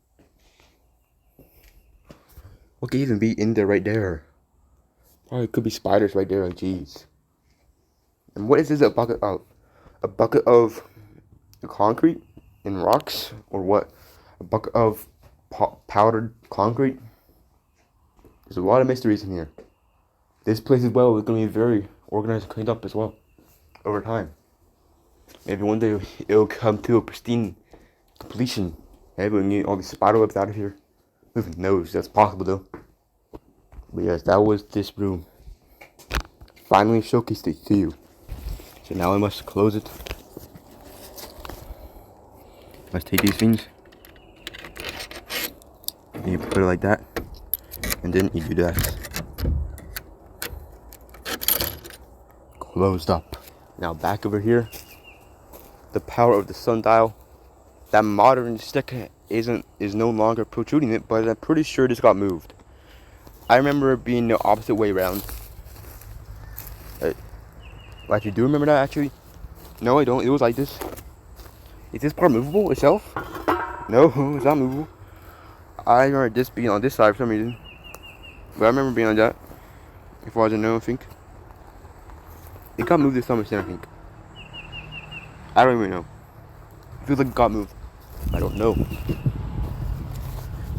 What could even be in there right there? Probably could be spiders right there, like, jeez. And what is this, a bucket of? A bucket of concrete and rocks? Or what? A bucket of powdered concrete? There's a lot of mysteries in here. This place as well is going to be very organized and cleaned up as well over time. Maybe one day it'll come to a pristine completion. Maybe we'll get all these spider webs out of here. Who even knows? That's possible though. But yes, that was this room. Finally showcased it to you. So now I must close it. Must take these things. And you put it like that. And then you do that. Closed up. Now back over here. The power of the sundial. That modern stick is no longer protruding it, but I'm pretty sure this got moved. I remember it being the opposite way around. I actually do remember that actually. No, I don't. It was like this. Is this part movable itself? No, it's not movable. I remember this being on this side for some reason. But I remember being on that. As far as I know, I think. It got moved this summer, I think. I don't even know. It feels like it got moved. I don't know.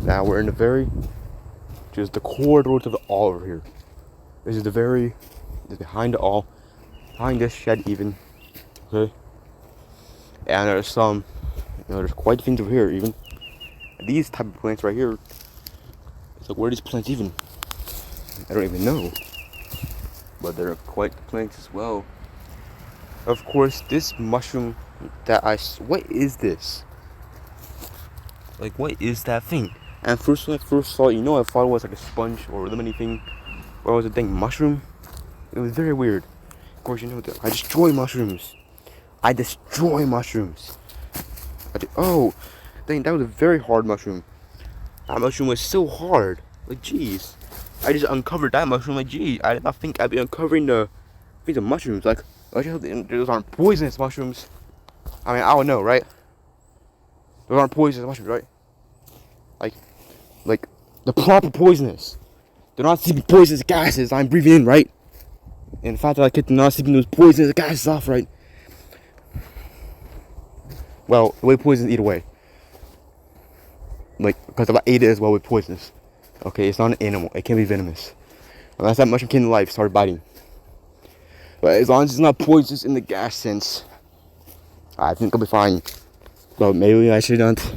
Now we're in the very, just the corridor to the all over here. This is the very, behind the all, behind this shed even. Okay. And there's some, there's quite things over here even. These type of plants right here. It's like, where are these plants even? I don't even know. But they're quite the plants as well. Of course, this mushroom that what is this? Like, what is that thing? And first, when I first saw it, I thought it was like a sponge or lemony thing. Or was it a thing, mushroom? It was very weird. Of course, I destroy mushrooms. I destroy mushrooms. Oh, dang, that was a very hard mushroom. That mushroom was so hard. Like, jeez. I just uncovered that mushroom. Like, geez, I did not think I'd be uncovering the mushrooms. Like, those aren't poisonous mushrooms. I mean, I don't know, right? Those aren't poisonous mushrooms, right? Like the proper poisonous. They're not sleeping poisonous gases I'm breathing in, right? And the fact that I get to not sleeping those poisonous gases off, right? Well, the way poisonous eat away. Like, because if I ate it as well with poisonous. Okay, it's not an animal. It can't be venomous. Unless that mushroom came to life, started biting. But as long as it's not poisonous in the gas sense, I think I'll be fine. So maybe I should not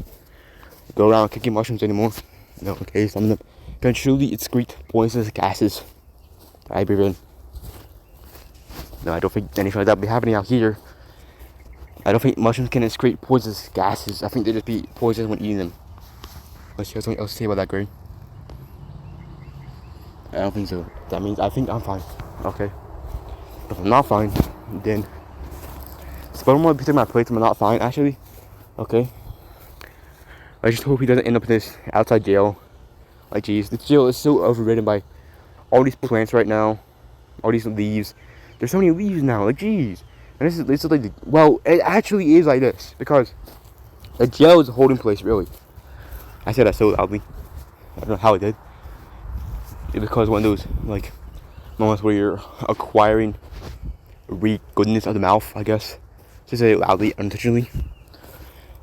go around kicking mushrooms anymore. No, okay, some of them can truly excrete poisonous gases I breathe in. No, I don't think anything like that will be happening out here. I don't think mushrooms can excrete poisonous gases. I think they just be poisonous when eating them. Unless you have something else to say about that, Gray. I don't think so. That means I think I'm fine. Okay. If I'm not fine, then Spoder Mon be taking my place. I'm not fine, actually. Okay. I just hope he doesn't end up in this outside jail. Like, geez, the jail is so overridden by all these plants right now, all these leaves. There's so many leaves now. Like, geez. And this is like, well, it actually is like this because the jail is a holding place, really. I said that so loudly. I don't know how I did. It's because one of those like moments where you're acquiring goodness of the mouth, I guess. To say it loudly, unintentionally.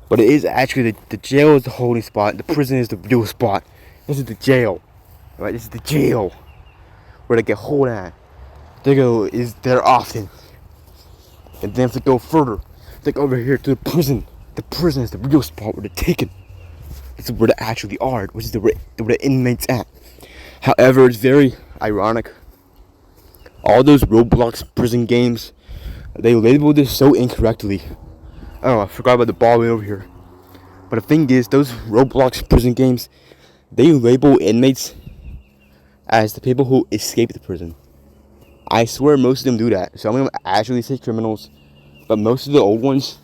But it is actually the jail is the holding spot. The prison is the real spot. This is the jail, right? This is the jail where they get hold at. They go is there often, and then if they go further, they go over here to the prison. The prison is the real spot where they're taken. This is where they actually are, which is where the inmates at. However, it's very ironic. All those Roblox prison games, they labeled this so incorrectly. Oh, I forgot about the ball right over here. But the thing is, those Roblox prison games, they label inmates as the people who escape the prison. I swear most of them do that. Some of them actually say criminals, but most of the old ones,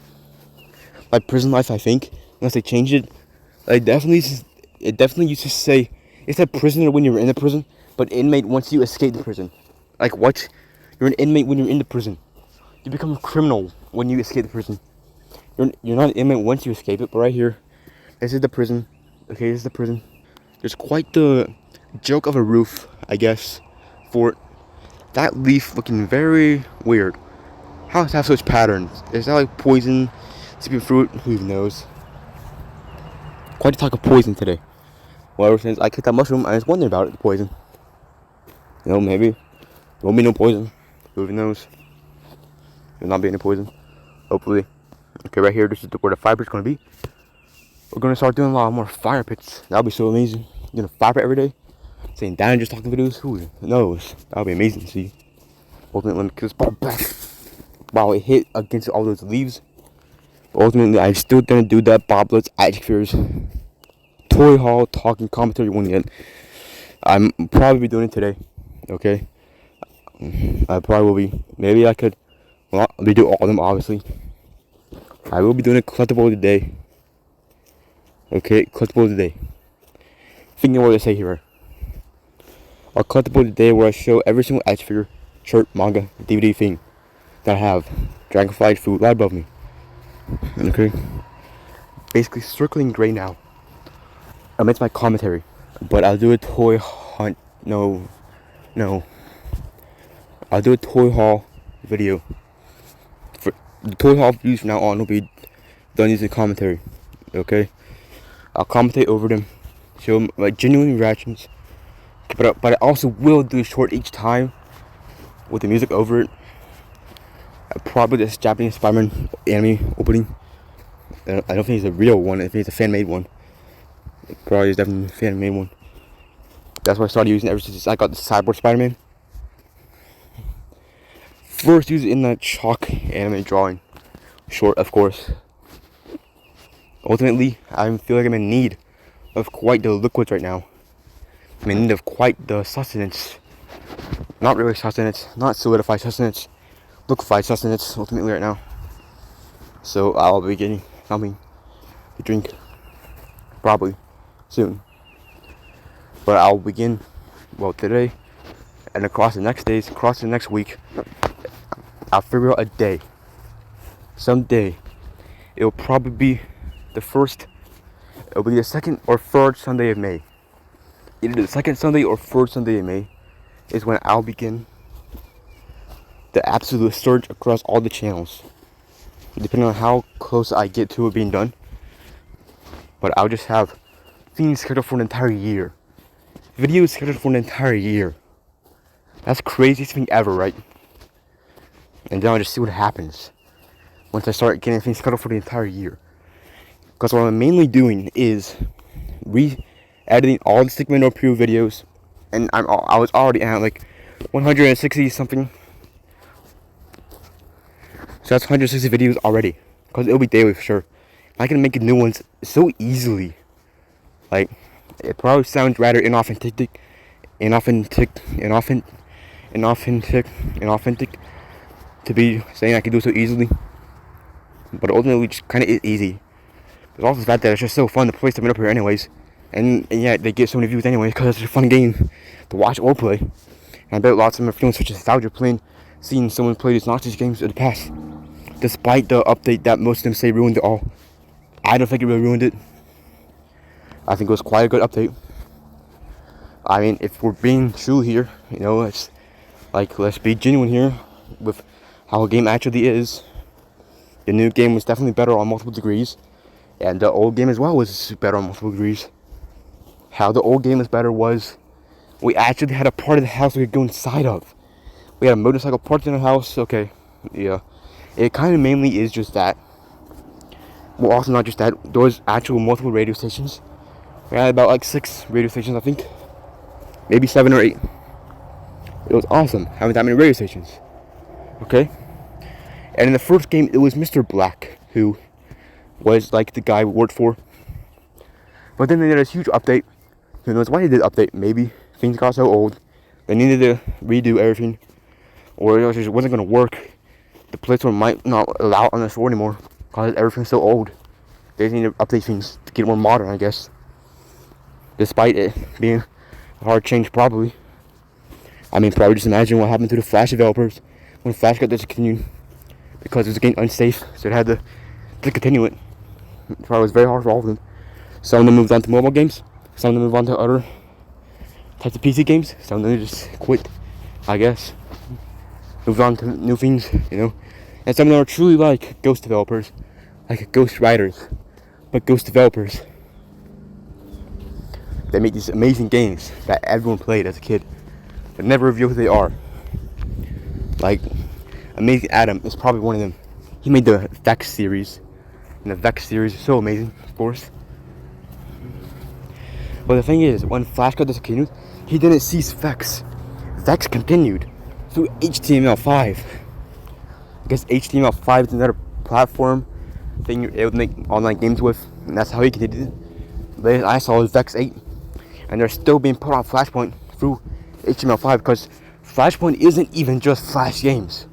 like Prison Life, I think, unless they changed it, it definitely used to say it's a prisoner when you're in the prison, but inmate once you escape the prison. Like what? You're an inmate when you're in the prison. You become a criminal when you escape the prison. You're not an inmate once you escape it, but right here, this is the prison. Okay, this is the prison. There's quite the joke of a roof, I guess, for it. That leaf looking very weird. How does it have such patterns? Is that like poison, sleeping fruit? Who even knows? Quite a talk of poison today. Well, ever since I kicked that mushroom, I was wondering about it, the poison. Maybe. There won't be no poison. Who even knows? There'll not be any poison. Hopefully. Okay, right here, this is where the fire pit's gonna be. We're gonna start doing a lot more fire pits. That'll be so amazing. Doing a fire pit every day. Saying down just talking videos. Who knows? That'll be amazing to see. Ultimately, let me kick this ball back. Wow, it hit against all those leaves. But ultimately, I'm still gonna do that Boblet's Adjectives Toy Hall talking commentary one yet. I'm probably be doing it today. Okay? I probably will be. Maybe I could. Well, I'll be doing all of them, obviously. I will be doing a collectible today. Okay, collectible today. Thinking what to say here. A collectible today where I show every single action figure, shirt, manga, DVD thing that I have. Dragonfly food right above me. Okay. Basically circling gray now. It's my commentary, but I'll do a toy hunt. No, I'll do a toy haul video. For the toy haul views from now on will be done using commentary. Okay, I'll commentate over them, show them my genuine reactions. But I also will do a short each time with the music over it. Probably this Japanese Spider-Man anime opening. I don't think it's a real one. I think it's a fan-made one. It probably is definitely a fan-made one. That's what I started using ever since I got the Cyborg Spider-Man. First used it in that chalk anime drawing. Short, of course. Ultimately, I feel like I'm in need of quite the liquids right now. I'm in need of quite the sustenance. Not really sustenance, not solidified sustenance. Liquefied sustenance, ultimately, right now. So I'll be getting something to drink. Probably. Soon. But I'll begin, well, today. And across the next days, across the next week. I'll figure out a day. Someday. It'll probably be the first. It'll be the second or third Sunday of May. Either the second Sunday or third Sunday of May is when I'll begin the absolute search across all the channels, depending on how close I get to it being done. But I'll just have things scheduled for an entire year. Videos scheduled for an entire year. That's the craziest thing ever, right? And then I'll just see what happens once I start getting things scheduled for the entire year. Because what I'm mainly doing is re-editing all the Stickman No Preview videos, and I was already at like 160 something. So that's 160 videos already. Because it'll be daily for sure. I can make new ones so easily. Like, it probably sounds rather inauthentic to be saying I can do it so easily. But ultimately, just kind of is easy. There's also the fact that it's just so fun to play something up here anyways. And yeah, they get so many views anyways because it's a fun game to watch or play. And I bet lots of them are feeling such nostalgia seeing someone play these Nazi games in the past. Despite the update that most of them say ruined it all. I don't think it really ruined it. I think it was quite a good update. I mean, if we're being true here, you know, it's like, let's be genuine here with how a game actually is. The new game was definitely better on multiple degrees. And the old game as well was better on multiple degrees. How the old game was better was we actually had a part of the house we could go inside of. We had a motorcycle parked in the house. Okay, yeah. It kind of mainly is just that. Well, also not just that. There was actual multiple radio stations. We had about like 6 radio stations, I think. Maybe 7 or 8. It was awesome having that many radio stations. Okay? And in the first game, it was Mr. Black, who was like the guy we worked for. But then they did a huge update. Who knows why they did update? Maybe things got so old. They needed to redo everything. Or it just wasn't going to work. The Playstore might not allow it on the store anymore. Because everything's so old. They need to update things to get more modern, I guess. Despite it being a hard change, probably. I mean, probably just imagine what happened to the Flash developers when Flash got discontinued. Because it was getting unsafe, so they had to discontinue it. It probably was very hard for all of them. Some of them moved on to mobile games. Some of them moved on to other types of PC games. Some of them just quit, I guess. Moved on to new things, you know. And some of them are truly like ghost developers. Like ghost writers. But ghost developers. They make these amazing games that everyone played as a kid. But never reveal who they are. Like, Amazing Adam is probably one of them. He made the Vex series. And the Vex series is so amazing, of course. But the thing is, when Flash got discontinued, he didn't cease Vex. Vex continued through HTML5. I guess HTML5 is another platform thing you're able to make online games with. And that's how he continued it. But I saw Vex 8. And they're still being put on Flashpoint through HTML5 because Flashpoint isn't even just Flash games.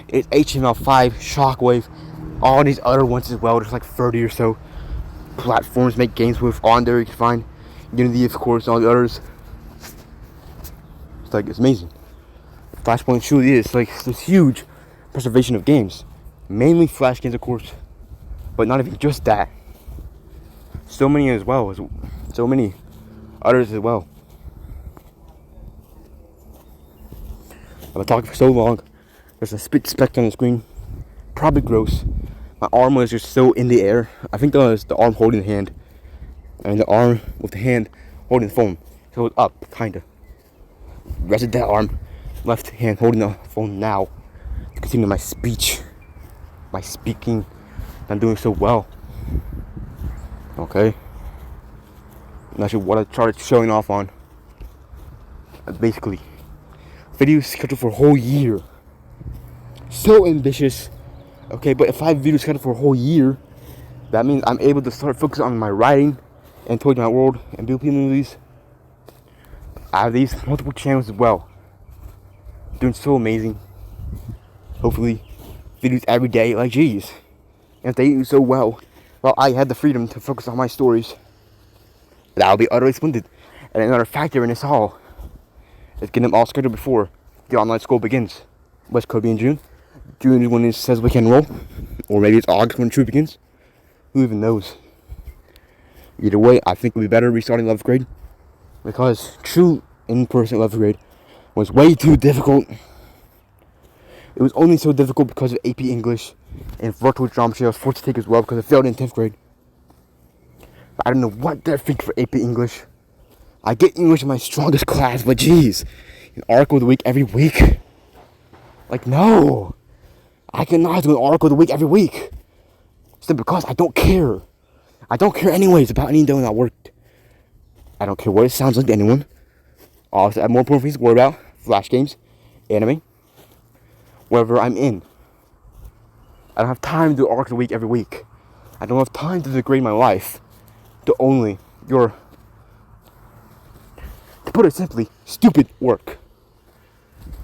It's HTML5, Shockwave, all these other ones as well. There's like 30 or so platforms to make games with on there. You can find Unity, of course, and all the others. It's like, it's amazing. Flashpoint truly is like this huge preservation of games. Mainly Flash games, of course, but not even just that. So many as well. so many others as well. I've been talking for so long. There's a spit speck on the screen. Probably gross. My arm was just so in the air. I think that was the arm holding the hand. And the arm with the hand holding the phone. So it's up, kinda. Rested that arm. Left hand holding the phone now. To continue my speech. My speaking. I'm doing so well. Okay. And that's what I started showing off on. Basically. Videos scheduled for a whole year. So ambitious. Okay, but if I have videos scheduled for a whole year, that means I'm able to start focusing on my writing and towards my world and build movies. I have these multiple channels as well. Doing so amazing. Hopefully, videos every day. Like, geez. And if they do so well, I had the freedom to focus on my stories. That would be utterly splendid. And another factor in this all is getting them all scheduled before the online school begins. Which could be in June. June is when it says we can enroll. Or maybe it's August when true begins. Who even knows? Either way, I think it would be better restarting 11th grade. Because true in-person 11th grade was way too difficult. It was only so difficult because of AP English and virtual geometry I was forced to take as well because I failed in 10th grade. I don't know what they're thinking for AP English. I get English in my strongest class, but geez, an article of the week every week? Like, no. I cannot do an article of the week every week. Simply because I don't care. I don't care anyways about anything that worked. I don't care what it sounds like to anyone. Also, I have more important things to worry about. Flash games, anime, wherever I'm in. I don't have time to do an article of the week every week. I don't have time to degrade my life to only your, to put it simply, stupid work.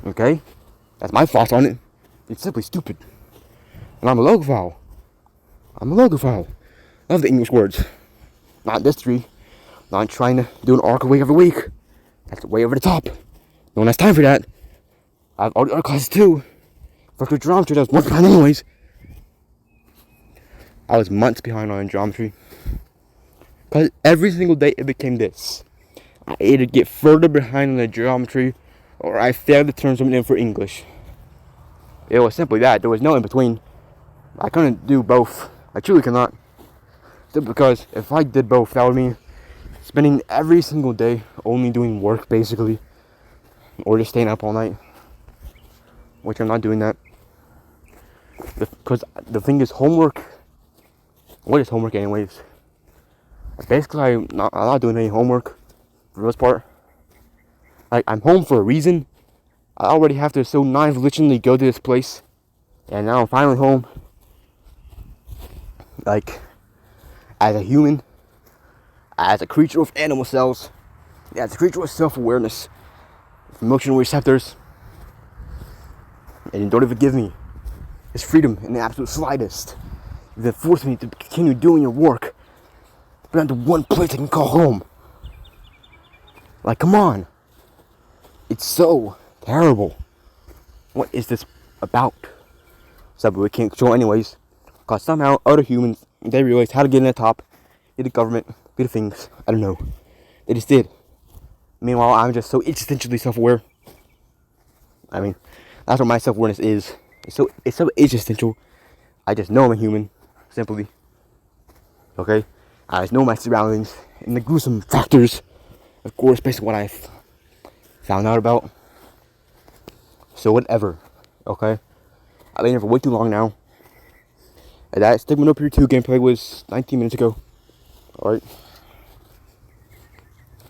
Okay? That's my thoughts on it. It's simply stupid. And I'm a logophile. I love the English words. Not this tree. Not trying to do an article week every week. That's way over the top. No one has time for that. I have all the other classes too. Virtual geometry, that was months behind anyways. I was months behind on geometry. Because every single day it became this. I either get further behind on the geometry or I failed to turn something in for English. It was simply that. There was no in between. I couldn't do both. I truly cannot. Simply because if I did both, that would mean spending every single day only doing work basically. Or just staying up all night. Which I'm not doing that. Because the thing is, homework. What is homework anyways? Basically, I'm not doing any homework for the most part. Like, I'm home for a reason. I already have to so non-volitionally go to this place. And now I'm finally home. Like, as a human. As a creature with animal cells. As a creature with self-awareness. With emotional receptors. And you don't even give me this freedom in the absolute slightest. You then force me to continue doing your work. But down to one place I can call home. Like, come on. It's so terrible. What is this about? Something we can't control anyways. Because somehow other humans, they realized how to get in the top. Be the government, be the things. I don't know. They just did. Meanwhile, I'm just so existentially self-aware. I mean, that's what my self-awareness is. It's so existential. I just know I'm a human. Simply. Okay? I just know my surroundings. And the gruesome factors. Of course, based on what I've found out about. So whatever. Okay? I've been here for way too long now. And that Stigma No Period 2 gameplay was 19 minutes ago. Alright?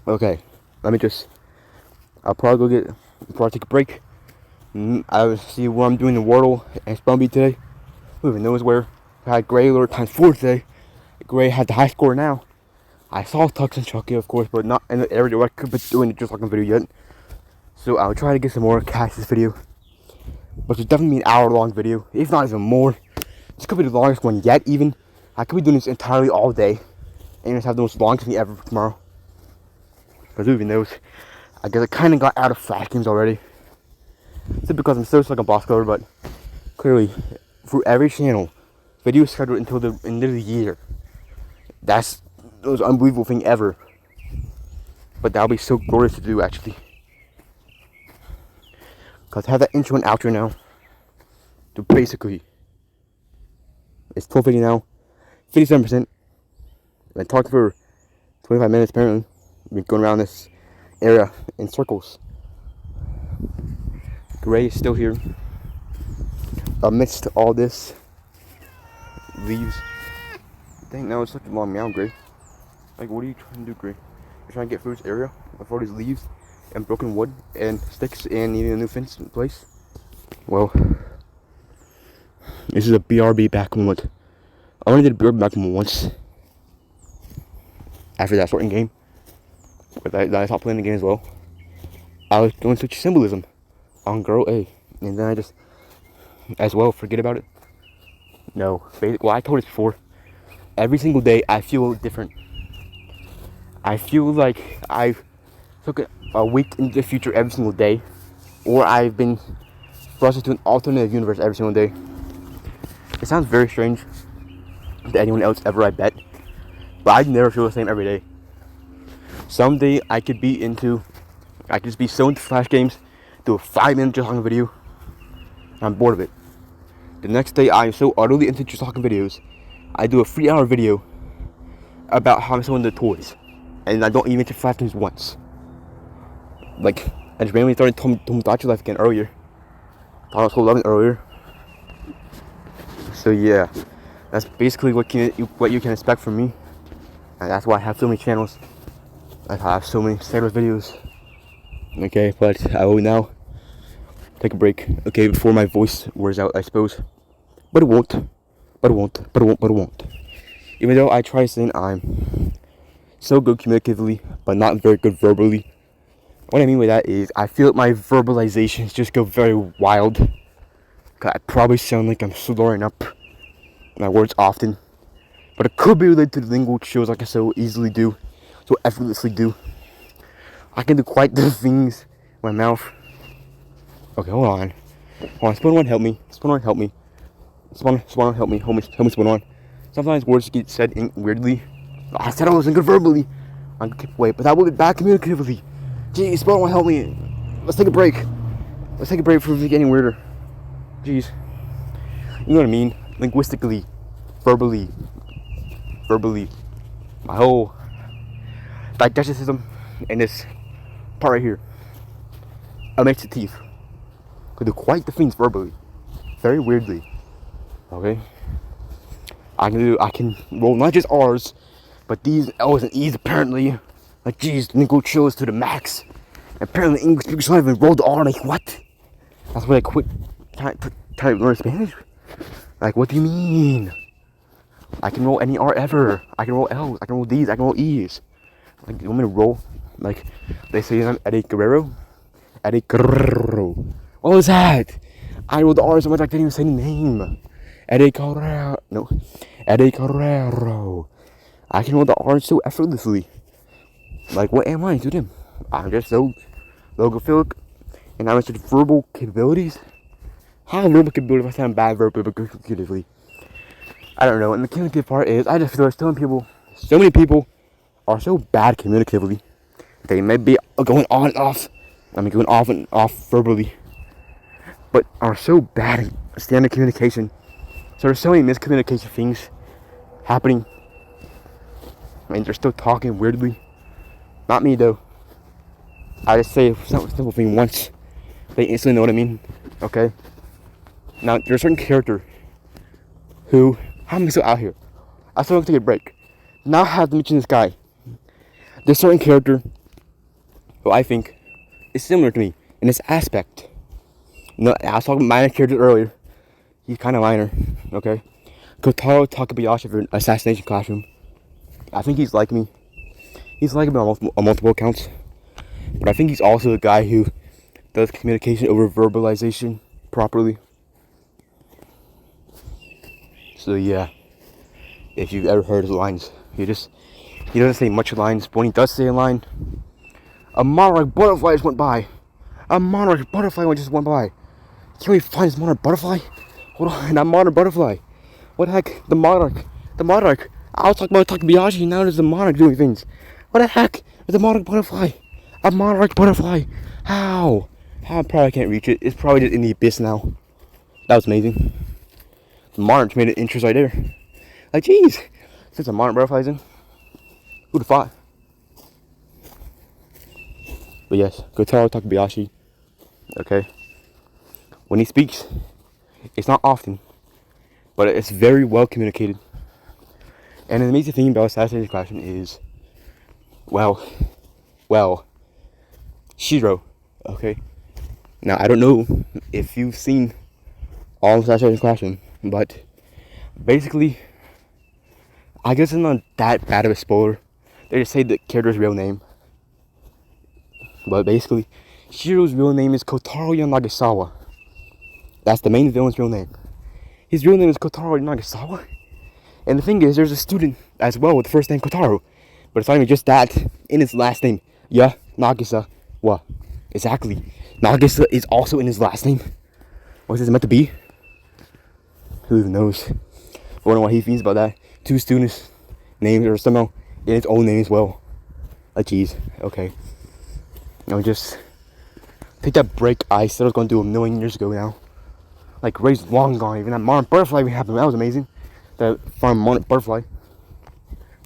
Okay. Let me just... I'll probably take a break. I'll see what I'm doing in Wordle and Spumby today. Who even knows where. I had Gray alert times 4 today. Gray had the high score now. I saw Tux and Chucky, of course, but not in the area where I could be doing it just like a video yet. So I'll try to get some more catch this video. But it's definitely an hour-long video, if not even more. This could be the longest one yet, even. I could be doing this entirely all day. And just have the most longest thing ever for tomorrow. Because who even knows? I guess I kind of got out of flash games already. It's because I'm still stuck on boss cover, but clearly, through every channel, video scheduled until the end of the year. That's the most unbelievable thing ever. But that'll be so glorious to do, actually. Because I have that intro and outro now. So basically, it's 12:50 now, 57%. I've been talking for 25 minutes apparently. I've been going around this area in circles. Gray is still here. Amidst all this, leaves. Dang, now it's such a long meow, Gray. Like, what are you trying to do, Gray? You're trying to get through this area with all these leaves and broken wood and sticks and needing a new fence in place? Well, this is a BRB back moment. I only did a BRB back moment once. After that sorting game. But I stopped playing the game as well. I was doing such symbolism on girl A. And then I just, as well, forget about it. No. Well, I told this before. Every single day, I feel different. I feel like I took a week into the future every single day. Or I've been thrust into an alternative universe every single day. It sounds very strange to anyone else ever, I bet. But I never feel the same every day. Someday I could just be so into Flash games, do a 5-minute just talking video. I'm bored of it. The next day I'm so utterly into just talking videos, I do a 3-hour video about how I'm so into toys. And I don't even get Flash games once. Like, I just randomly started Tomodachi Life again earlier. Thought I was called 11 earlier. So yeah, that's basically what you can expect from me. And that's why I have so many channels. I have so many separate videos. Okay, but I will now take a break. Okay, before my voice wears out, I suppose. But it won't. Even though I try saying I'm so good communicatively, but not very good verbally. What I mean by that is, I feel like my verbalizations just go very wild. I probably sound like I'm slurring up my words often. But it could be related to the lingual chills like I so easily do. So effortlessly do. I can do quite the things with my mouth. Okay, hold on. Spoder Mon, help me. Spoder Mon, help me. Spoder Mon, help me. Help me, Spoder Mon. Sometimes words get said weirdly. I said I wasn't good verbally. I'm gonna keep away, but that will be bad communicatively. Jeez, Spoder Mon, help me. Let's take a break. Let's take a break before it's getting weirder. Jeez. You know what I mean? Linguistically. Verbally. My whole digestive system and this part right here. Amidst the teeth. Could do quite the things verbally. Very weirdly. Okay? I can roll not just R's, but these L's and E's apparently. Like, geez, lingual chills to the max. Apparently English speakers don't even roll the R. Like, what? That's why I quit trying to learn Spanish. Like, what do you mean? I can roll any R ever. I can roll L's. I can roll D's. I can roll E's. Like, you want me to roll? Like, they say I'm Eddie Guerrero. What was that? I rolled the R so much I didn't even say the name. Eddie Guerrero. No. Eddie Guerrero. I can roll the R so effortlessly. Like, what am I to them? I'm just so logophilic. And I'm such verbal capabilities. How verbal capability if I sound bad verbally but good communicatively? I don't know. And the communicative part is, I just feel like so many people are so bad communicatively. They may be going on and off. Going off and off verbally. But are so bad at standard communication. So there's so many miscommunication things happening. And they're still talking weirdly. Not me though. I just say a simple thing once. They instantly know what I mean. Okay? Now, there's a certain character who, how am I still out here? I still have to take a break. Now I have to mention this guy. There's a certain character who I think is similar to me in this aspect. No, I was talking about minor characters earlier. He's kind of minor, okay? Kotaro Takabayashi for Assassination Classroom. I think he's like me. He's like me on multiple accounts. But I think he's also a guy who does communication over verbalization properly. So yeah, if you've ever heard his lines, he doesn't say much lines, but when he does say a line, a monarch butterfly just went by. A monarch butterfly just went by. Can we find this monarch butterfly? Hold on, that monarch butterfly. What the heck? The monarch. I was talking about Takabayashi, now there's the monarch doing things. What the heck? It's a monarch butterfly. A monarch butterfly. How? How? Probably can't reach it. It's probably just in the abyss now. That was amazing. The monarch made an interest right there. Like, jeez. Since a monarch butterfly's in. Who'd have thought? But yes, Kotaro Takabayashi. Okay. When he speaks, it's not often, but it's very well communicated. And the amazing thing about Assassin's Classroom is, well, Shiro. Okay. Now I don't know if you've seen all of Assassin's Classroom, but basically, I guess it's not that bad of a spoiler. They just say the character's real name. But basically, Shiro's real name is Kotaro Nagasawa. That's the main villain's real name. His real name is Kotaro Nagasawa. And the thing is, there's a student as well with the first name Kotaro. But it's not even just that in his last name. Yeah, Nagasawa. Exactly. Nagisa is also in his last name. What is it meant to be? Who even knows? I wonder what he feels about that. Two students' names are somehow in his own name as well. Like, jeez. Okay. Now just take that break I said I was going to do a million years ago now. Like, Ray's long gone. Even that monarch butterfly we happened. That was amazing. That farm monarch butterfly.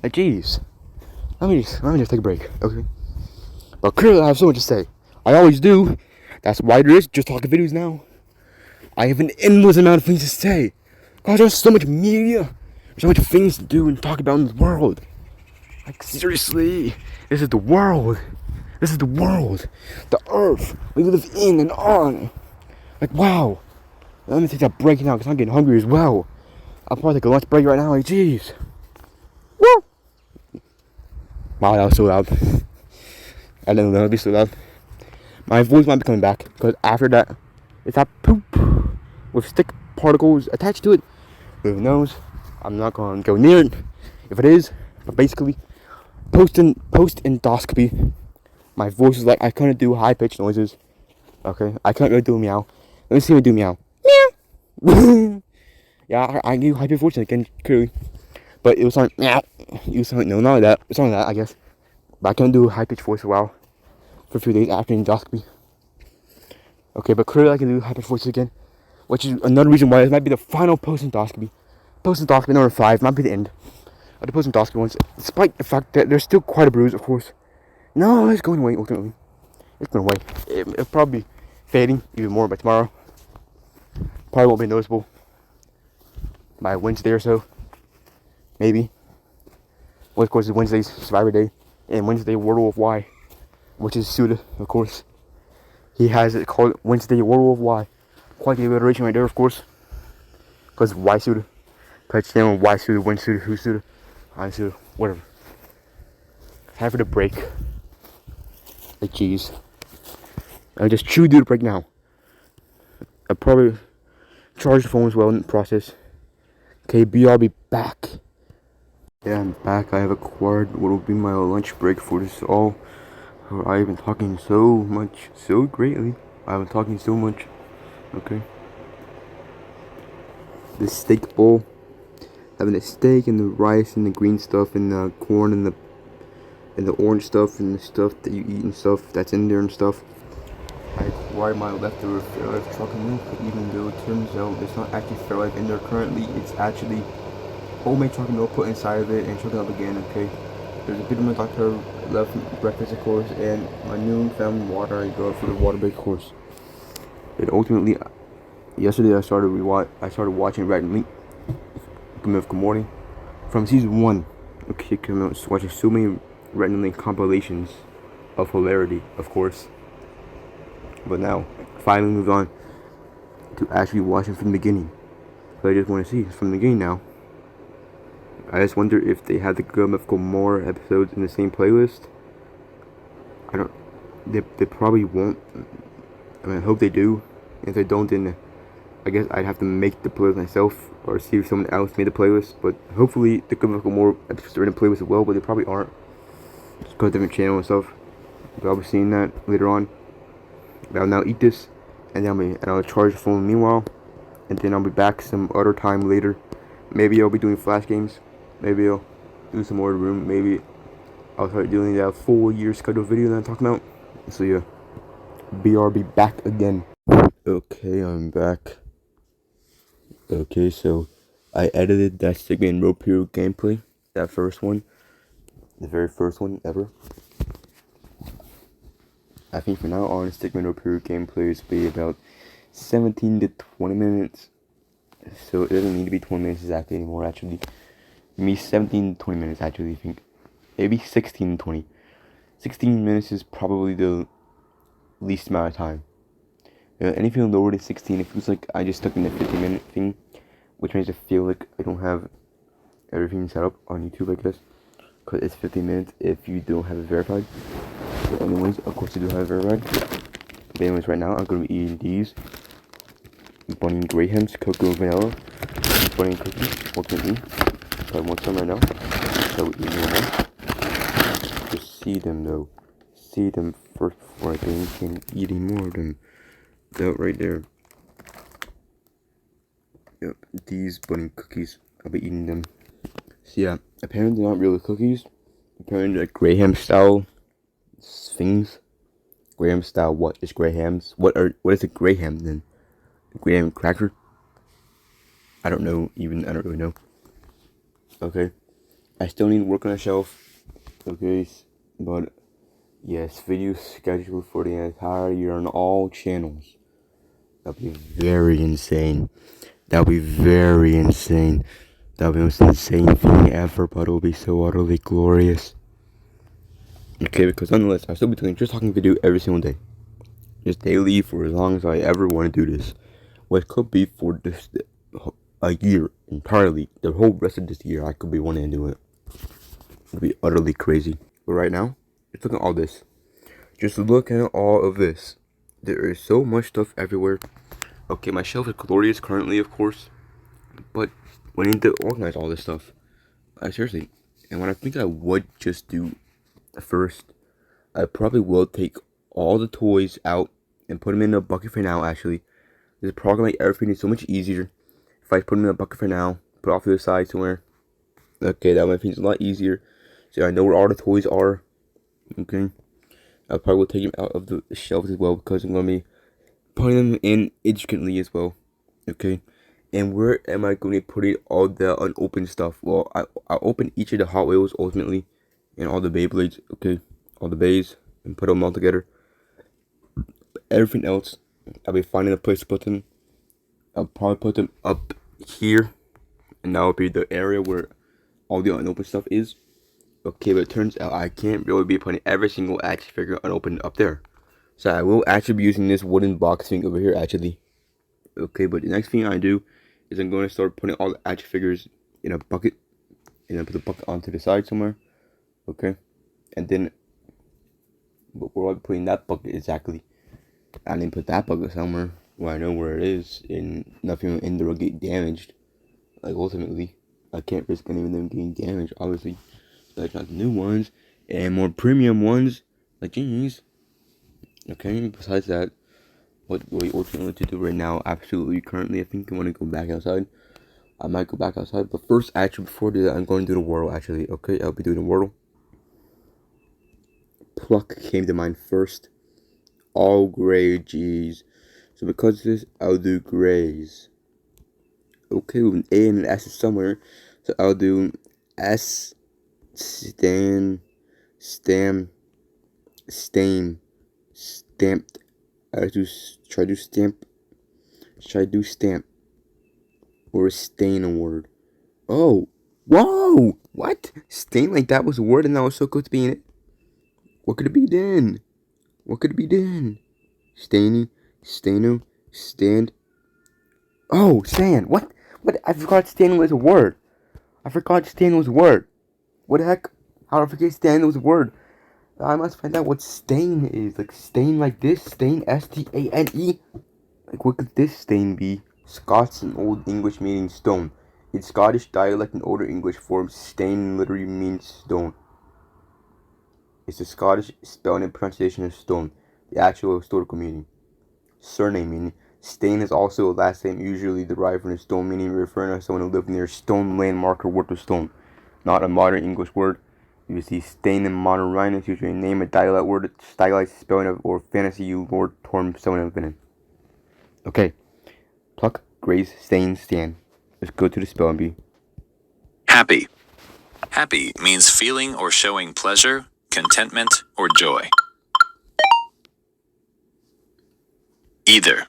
Like, jeez. Let me just take a break, okay? But clearly I have so much to say. I always do. That's why there is just talking videos now. I have an endless amount of things to say. God, there's so much media. There's so much things to do and talk about in the world. Like, seriously. This is the world. This is the world. The earth. We live in and on. Like, wow. Let me take that break now because I'm getting hungry as well. I'll probably take a lunch break right now. Like, jeez. Woo! Wow, that was so loud. I didn't know that would be so loud. My voice might be coming back because after that, it's that poop with stick particles attached to it. Who knows? I'm not going to go near it if it is. But basically, post endoscopy, my voice is like I couldn't do high pitched noises. Okay, I can't really do a meow. Let me see me do meow. Meow. Yeah, I do high pitched voice again clearly, but it was like meow. It was like no, not like that. It's not like that, I guess. But I couldn't do a high pitched voice for a while, for a few days after endoscopy. Okay, but clearly I can do high pitched voices again, which is another reason why this might be the final post endoscopy. Post endoscopy number 5 might be the end of the post endoscopy ones, despite the fact that there's still quite a bruise, of course. No, it's going away ultimately. It's going away. It'll probably be fading even more by tomorrow. Probably won't be noticeable by Wednesday or so. Maybe. Well, of course, it's Wednesday's Survivor Day. And Wednesday Wordle of Y. Which is Suda, of course. He has it called Wednesday Wordle of Y. Quite the alliteration right there, of course. Because Y Suda. Because channel Y Suda, when Suda, who Suda, I Suda, whatever. Time for the break. Like, jeez. I just chew do the break now. I probably charge the phone as well in the process. Okay, I'll be back. Yeah, I'm back. I have acquired what will be my lunch break for this all. I've been talking so much, so greatly. I've been talking so much. Okay. This steak bowl. Having the steak and the rice and the green stuff and the corn and the orange stuff and the stuff that you eat and stuff that's in there and stuff. I acquired my leftover Fairlife chocolate milk, even though it turns out it's not actually Fairlife in there currently. It's actually homemade chocolate milk put inside of it and chocolate up again. Okay. There's a bit of my Dr. left breakfast, of course, and my noon found water. I go out for the water break, of course. And ultimately, yesterday I started watching randomly. Good morning from season 1. Okay, watching so many randomly compilations of hilarity, of course. But now, finally moved on to actually watching from the beginning. So I just want to see from the beginning now. I just wonder if they had the Good Mythical more episodes in the same playlist. They probably won't. I mean, I hope they do. If they don't, then I guess I'd have to make the playlist myself or see if someone else made the playlist. But hopefully the Good Mythical more episodes are in the playlist as well, but they probably aren't. Just go to a different channel and stuff. But I'll be seeing that later on. But I'll now eat this, and then I'll charge the phone meanwhile, and then I'll be back some other time later. Maybe I'll be doing flash games. Maybe I'll do some more room. Maybe I'll start doing that full year scheduled video that I'm talking about. So yeah, BRB back again. Okay, I'm back. Okay, so I edited that segment Rope Hero gameplay, that first one, the very first one ever. I think from now on, segment Rope Hero gameplays will be about 17 to 20 minutes. So it doesn't need to be 20 minutes exactly anymore, actually. Maybe 17 to 20 minutes, actually, I think. Maybe 16 to 20. 16 minutes is probably the least amount of time. Anything lower than 16, it feels like I just stuck in the 50-minute thing, which makes it feel like I don't have everything set up on YouTube, I guess, because it's 15 minutes if you don't have it verified. But anyways, of course you do have it verified. But anyways, right now I'm going to be eating these Bunny Grahams, cocoa vanilla, bunny cookies, ultimately. So I want some right now, so we eat more. Just see them though. See them first before I begin eating more of them. They're right there. Yep, these bunny cookies. I'll be eating them. So yeah, apparently they're not really cookies. Apparently they're Graham style things. Graham style what is Graham's? What is a Graham then? A Graham cracker? I don't know even, I don't really know. Okay. I still need to work on a shelf. Okay, but yes, video scheduled for the entire year on all channels. That'd be very insane. That'd be very insane. That'd be the most insane thing ever, but it'll be so utterly glorious. Okay, because nonetheless, I'll still be doing just talking video every single day. Just daily for as long as I ever want to do this. What could be for this a year entirely. The whole rest of this year I could be wanting to do it. It'd be utterly crazy. But right now, just look at all this. Just look at all of this. There is so much stuff everywhere. Okay, my shelf is glorious currently, of course. But we need to organize all this stuff. Seriously. And what I think I would just do first, I probably will take all the toys out and put them in a bucket for now, actually. This probably make everything so much easier. If I put them in a bucket for now, put it off to the side somewhere. Okay, that makes things a lot easier. So I know where all the toys are. Okay. I probably will take them out of the shelves as well, because I'm going to be putting them in intricately as well. Okay. And where am I going to put all the unopened stuff? Well, I'll open each of the Hot Wheels ultimately. And all the Beyblades. Okay. All the bays. And put them all together. Everything else, I'll be finding a place to put them. I'll probably put them up here. And that will be the area where all the unopened stuff is. Okay, but it turns out I can't really be putting every single action figure unopened up there. So I will actually be using this wooden box thing over here, actually. Okay, but the next thing I do is I'm going to start putting all the action figures in a bucket. And then put the bucket onto the side somewhere. Okay. And then, but where I'll be putting that bucket exactly. I didn't put that bucket somewhere where I know where it is. And nothing in there will get damaged. Like, ultimately, I can't risk any of them getting damaged, obviously. Like, not the new ones, and more premium ones, like these. Okay, besides that, what we ultimately to do right now, absolutely, currently, I think I want to go back outside. I might go back outside, but first, actually, before I do that, I'm going to do the Wordle, actually, okay? I'll be doing the Wordle. Pluck came to mind first. All gray, geez. So because of this, I'll do grays. Okay, with an A and an S somewhere, so I'll do S, stamped. I try to stamp. Should I do stamp? Or is stain a word? Oh, whoa! What? Stain like that was a word and that was so close to being it? What could it be then? What could it be then? Stainy, staino, stand. Oh, stand. What? What? I forgot stand was a word. I forgot stand was a word. What the heck? How did I forget stand was a word? I must find out what stain is. Like stain like this? Stain, S-T-A-N-E? Like what could this stain be? Scots in Old English meaning stone. In Scottish dialect and older English form, stain literally means stone. It's the Scottish spelling and pronunciation of stone. The actual historical meaning. Surname meaning. Stain is also a last name usually derived from a stone meaning referring to someone who lived near a stone landmark or worked with stone. Not a modern English word. You see stain and monorinus, usually name a dialect word, stylized spelling of, or fantasy you lord torn someone infinite. Okay. Pluck, graze, stain, stand. Let's go to the spelling bee. Happy. Happy means feeling or showing pleasure, contentment, or joy. Either.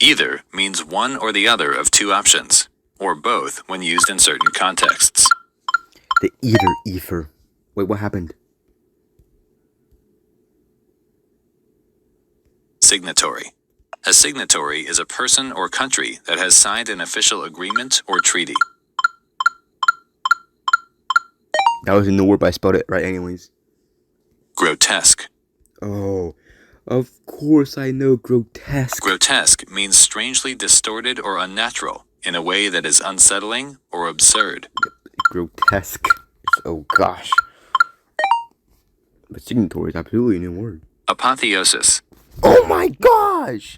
Either means one or the other of two options, or both when used in certain contexts. The either ether. Wait, what happened? Signatory. A signatory is a person or country that has signed an official agreement or treaty. That was a new word, but I spelled it right anyways. Grotesque. Oh, of course I know grotesque. Grotesque means strangely distorted or unnatural in a way that is unsettling or absurd. Grotesque. Oh gosh. But signatory is absolutely a new word. Apotheosis. Oh my gosh!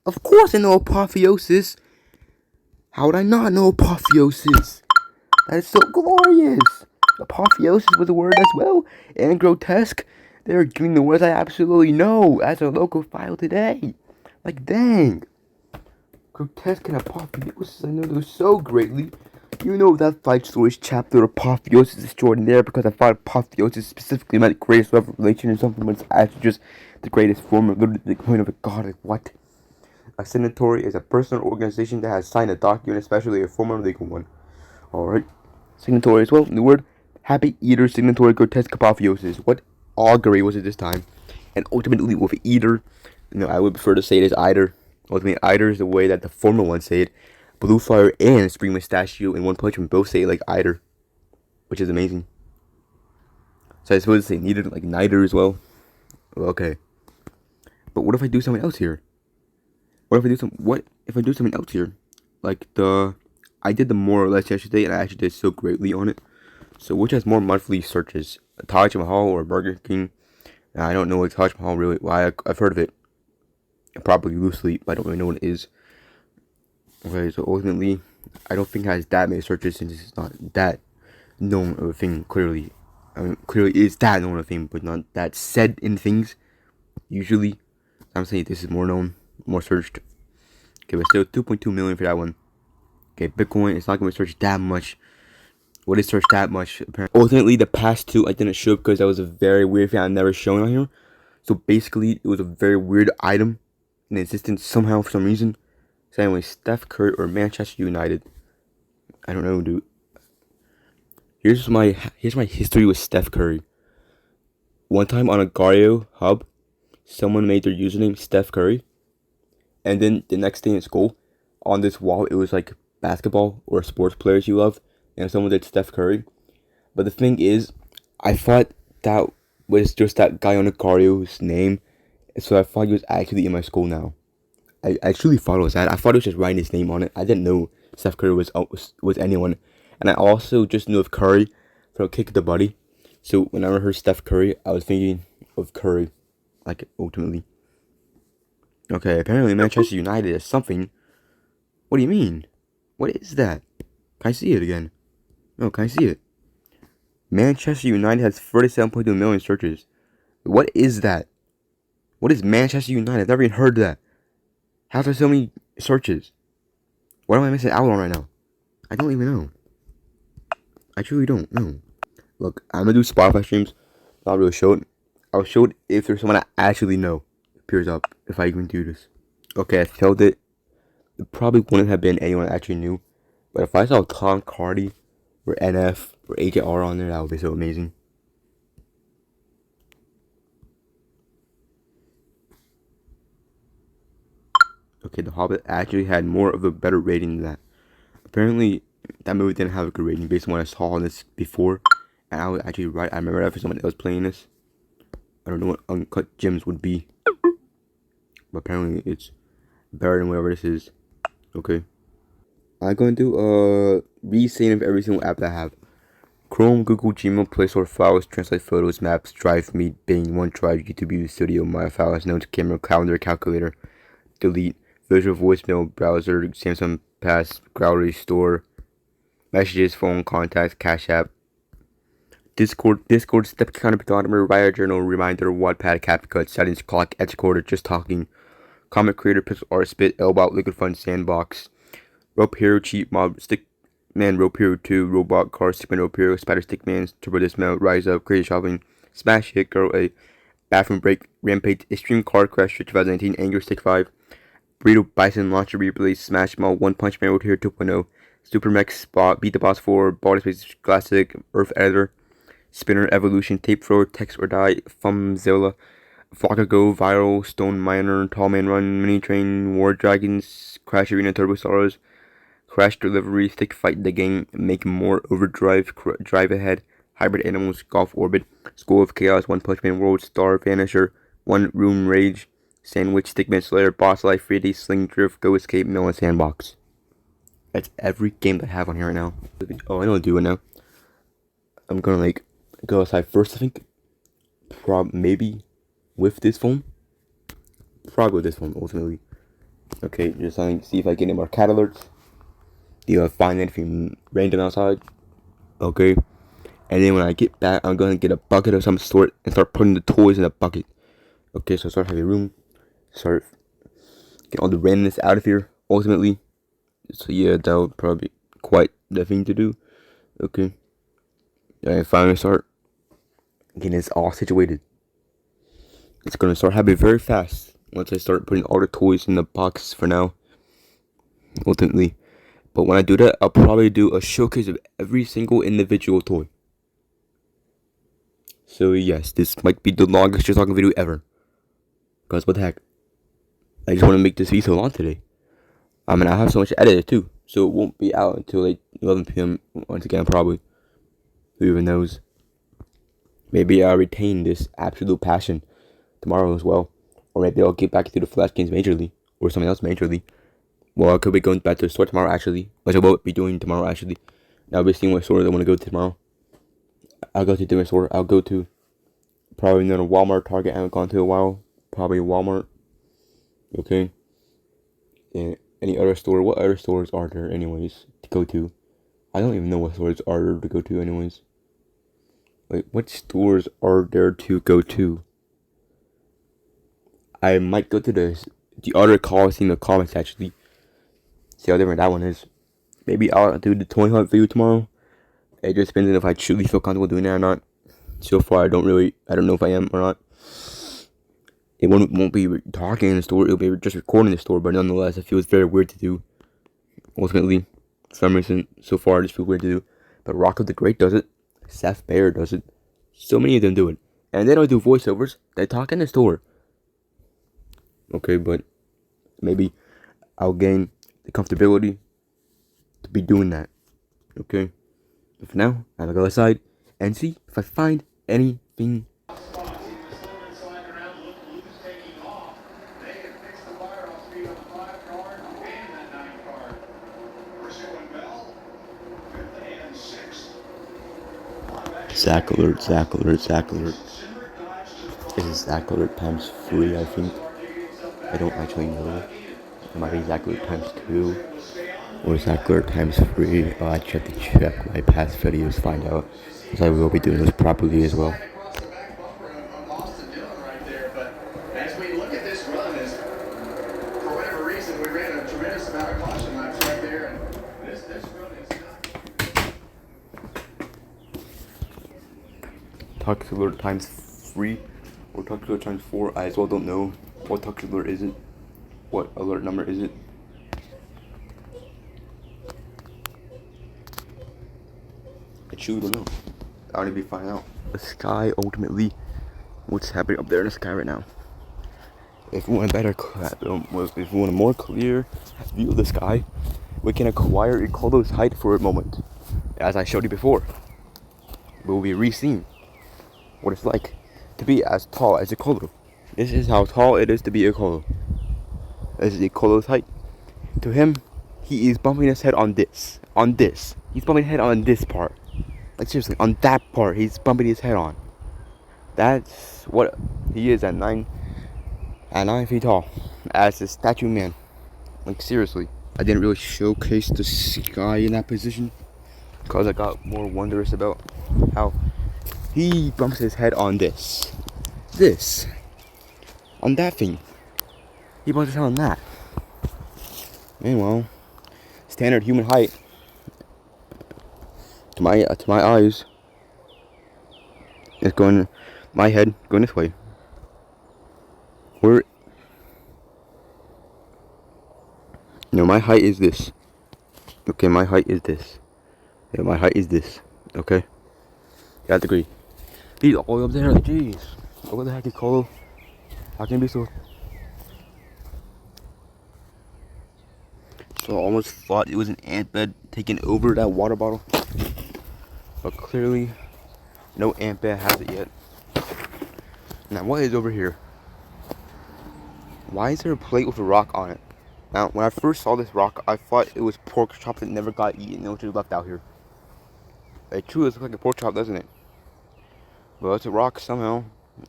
Of course I know apotheosis. How would I not know apotheosis? That is so glorious. Apotheosis was a word as well. And grotesque. They're giving the words I absolutely know as a local file today. Like, dang. Grotesque and apotheosis, I know those so greatly. You know that 5 stories chapter apotheosis extraordinaire because I thought apotheosis specifically meant greatest revelation or something, but it's actually just the greatest form of the point of a god. Like, what? A signatory is a person or organization that has signed a document, especially a formal legal one. Alright. Signatory as well. New word. Happy eater signatory grotesque apotheosis. What augury was it this time? And ultimately with eater, I would prefer to say it as either. Ultimately, either is the way that the former ones say it. Blue Fire and Spring Mustachio in One Punch Man both say it like either, which is amazing. So I suppose to say neither, like neither as well. Okay. But what if I do something else here? What if I do something else here? Like I did the more or less yesterday, and I actually did so greatly on it. So which has more monthly searches, Taj Mahal or Burger King? Now, I don't know what Taj Mahal really. Why I've heard of it, probably loosely, but I don't really know what it is. Okay, so ultimately, I don't think it has that many searches since it's not that known of a thing. Clearly, I mean, clearly it is that known of a thing, but not that said in things. Usually, I'm saying this is more known, more searched. Okay, but still 2.2 million for that one. Okay, Bitcoin, it's not gonna be searched that much. What is searched that much? Apparently, ultimately, the past two I didn't show because that was a very weird thing I've never shown on here. So basically, it was a very weird item in existence somehow for some reason. So anyway, Steph Curry or Manchester United. I don't know, dude. Here's my history with Steph Curry. One time on a Gario hub, someone made their username Steph Curry, and then the next day in school, on this wall it was like basketball or sports players you love, and someone did Steph Curry. But the thing is, I thought that was just that guy on the Gario's name, so I thought he was actually in my school now. I truly thought it was that. I thought it was just writing his name on it. I didn't know Steph Curry was anyone. And I also just knew of Curry from Kick the Buddy. So whenever I heard Steph Curry, I was thinking of Curry, like, ultimately. Okay, apparently Manchester United is something. What do you mean? What is that? Can I see it again? No, can I see it? Manchester United has 37.2 million searches. What is that? What is Manchester United? I've never even heard that. How's there so many searches? What am I missing out on right now? I don't even know. I truly don't know. Look, I'm gonna do Spotify streams. Not really show it. I'll show it if there's someone I actually know appears up. If I even do this. Okay, I failed it. It probably wouldn't have been anyone I actually knew. But if I saw Tom Cardi or NF or AJR on there, that would be so amazing. Okay, The Hobbit actually had more of a better rating than that. Apparently, that movie didn't have a good rating based on what I saw on this before. And I was actually right. I remember that for someone else playing this. I don't know what Uncut Gems would be. But apparently it's better than whatever this is. Okay. I'm going to do a resave of every single app that I have. Chrome, Google, Gmail, Play Store, Files, Translate Photos, Maps, Drive, Meet, Bing, OneDrive, YouTube, YouTube Studio, My Files, Notes, Camera, Calendar, Calculator, Delete, Visual Voicemail, Browser, Samsung Pass, Gallery, Store, Messages, Phone, Contacts, Cash App, Discord, step counter, pedometer, writer journal, reminder, Wattpad, CapCut, settings, clock, edge recorder, just talking, comic creator, pixel art, spit, elbow, liquid fun, sandbox, rope hero, cheat mob, stickman, rope hero 2, robot car, stickman, rope hero, spider, stickman, turbo dismount, rise up, crazy shopping, smash hit, girl A, bathroom break, rampage, extreme car crash, 2019, anger, stick 5, burrito, bison, launcher, replay, smash mall, one punch man, rope hero 2.0, super mech, spot, beat the boss 4, body space, classic, earth editor, spinner, evolution, tape thrower, text or die, Thumbzilla, Flocka Go, Viral, Stone Miner, Tall Man Run, Mini Train, War Dragons, Crash Arena, Turbo Stars, Crash Delivery, Stick Fight the Game, Make More, Overdrive, Drive Ahead, Hybrid Animals, Golf Orbit, School of Chaos, One Punch Man World, Star Vanisher, One Room Rage, Sandwich, Stickman Slayer, Boss Life, 3D, Sling Drift, Go Escape, Melon Sandbox. That's every game that I have on here right now. Oh, I know what to do it now. I'm gonna go outside first, I think. Maybe with this phone. Probably with this phone, ultimately. Okay, just see if I get any more cat alerts. Do you find anything random outside? Okay. And then when I get back, I'm gonna get a bucket of some sort and start putting the toys in the bucket. Okay, so start having room. Start get all the randomness out of here, ultimately. So yeah, that would probably be quite the thing to do. Okay. And finally start getting this all situated. It's gonna start happening very fast once I start putting all the toys in the box for now. Ultimately. But when I do that, I'll probably do a showcase of every single individual toy. So yes, this might be the longest just talking video ever. Because what the heck? I just want to make this video so long today. I have so much to edit too. So it won't be out until like 11 p.m. once again, probably. Who even knows? Maybe I'll retain this absolute passion tomorrow as well. Or maybe I'll get back into the Flash games majorly. Or something else majorly. Well, I could be going back to the store tomorrow actually. Which I will be doing tomorrow actually. And I'll be seeing what store I want to go to tomorrow. I'll go to a different store. I'll go to probably another Walmart, Target I haven't gone to in a while. Probably Walmart. Okay. And any other store. What other stores are there anyways to go to? I don't even know what stores are there to go to anyways. Wait, what stores are there to go to? I might go to the other Coliseum of Comics actually. See how different that one is. Maybe I'll do the toy hunt video tomorrow. It just depends on if I truly feel comfortable doing that or not. So far, I don't know if I am or not. It won't be talking in the store. It'll be just recording in the store. But nonetheless, it feels very weird to do. Ultimately, for some reason, so far, it just feels weird to do. But Rocco the Great does it. Seth Bayer does it. So many of them do it. And they don't do voiceovers. They talk in the store. Okay, but maybe I'll gain the comfortability to be doing that. Okay. But for now, I'm gonna go outside and see if I find anything. Zach alert, Zach alert, Zach alert. This is Zach alert times 3, I think. I don't actually know. It might be Zach alert times 2. Or Zach alert times 3. I have to check my past videos to find out. Because I will be doing this properly as well. Talkative alert times 3 or talkative alert times 4. I as well don't know what talkative alert is it. What alert number is it? I truly don't know. I don't even find out. The sky ultimately, what's happening up there in the sky right now? If we want a more clear view of the sky, we can acquire Ecolo's height for a moment. As I showed you before, we will be re-seeing what it's like to be as tall as Ecolo. This is how tall it is to be Ecolo. This is Ecolo's height. To him, he is bumping his head on this. He's bumping his head on this part. Like seriously, on that part, he's bumping his head on. That's what he is at 9 feet tall, as a statue man. Like seriously, I didn't really showcase the sky in that position because I got more wondrous about how He bumps his head on this, on that thing. He bumps his head on that. Meanwhile, standard human height to my eyes is going, my head going this way. Where, no, my height is this. Okay, my height is this. Yeah, my height is this. Okay, you have to agree. He's all the way up there. Like, jeez, what the heck is Colo? How can he be so? So I almost thought it was an ant bed taking over that water bottle, but clearly, no ant bed has it yet. Now, what is over here? Why is there a plate with a rock on it? Now, when I first saw this rock, I thought it was pork chop that never got eaten. It was just left out here. It truly looks like a pork chop, doesn't it? Well, it's a rock somehow,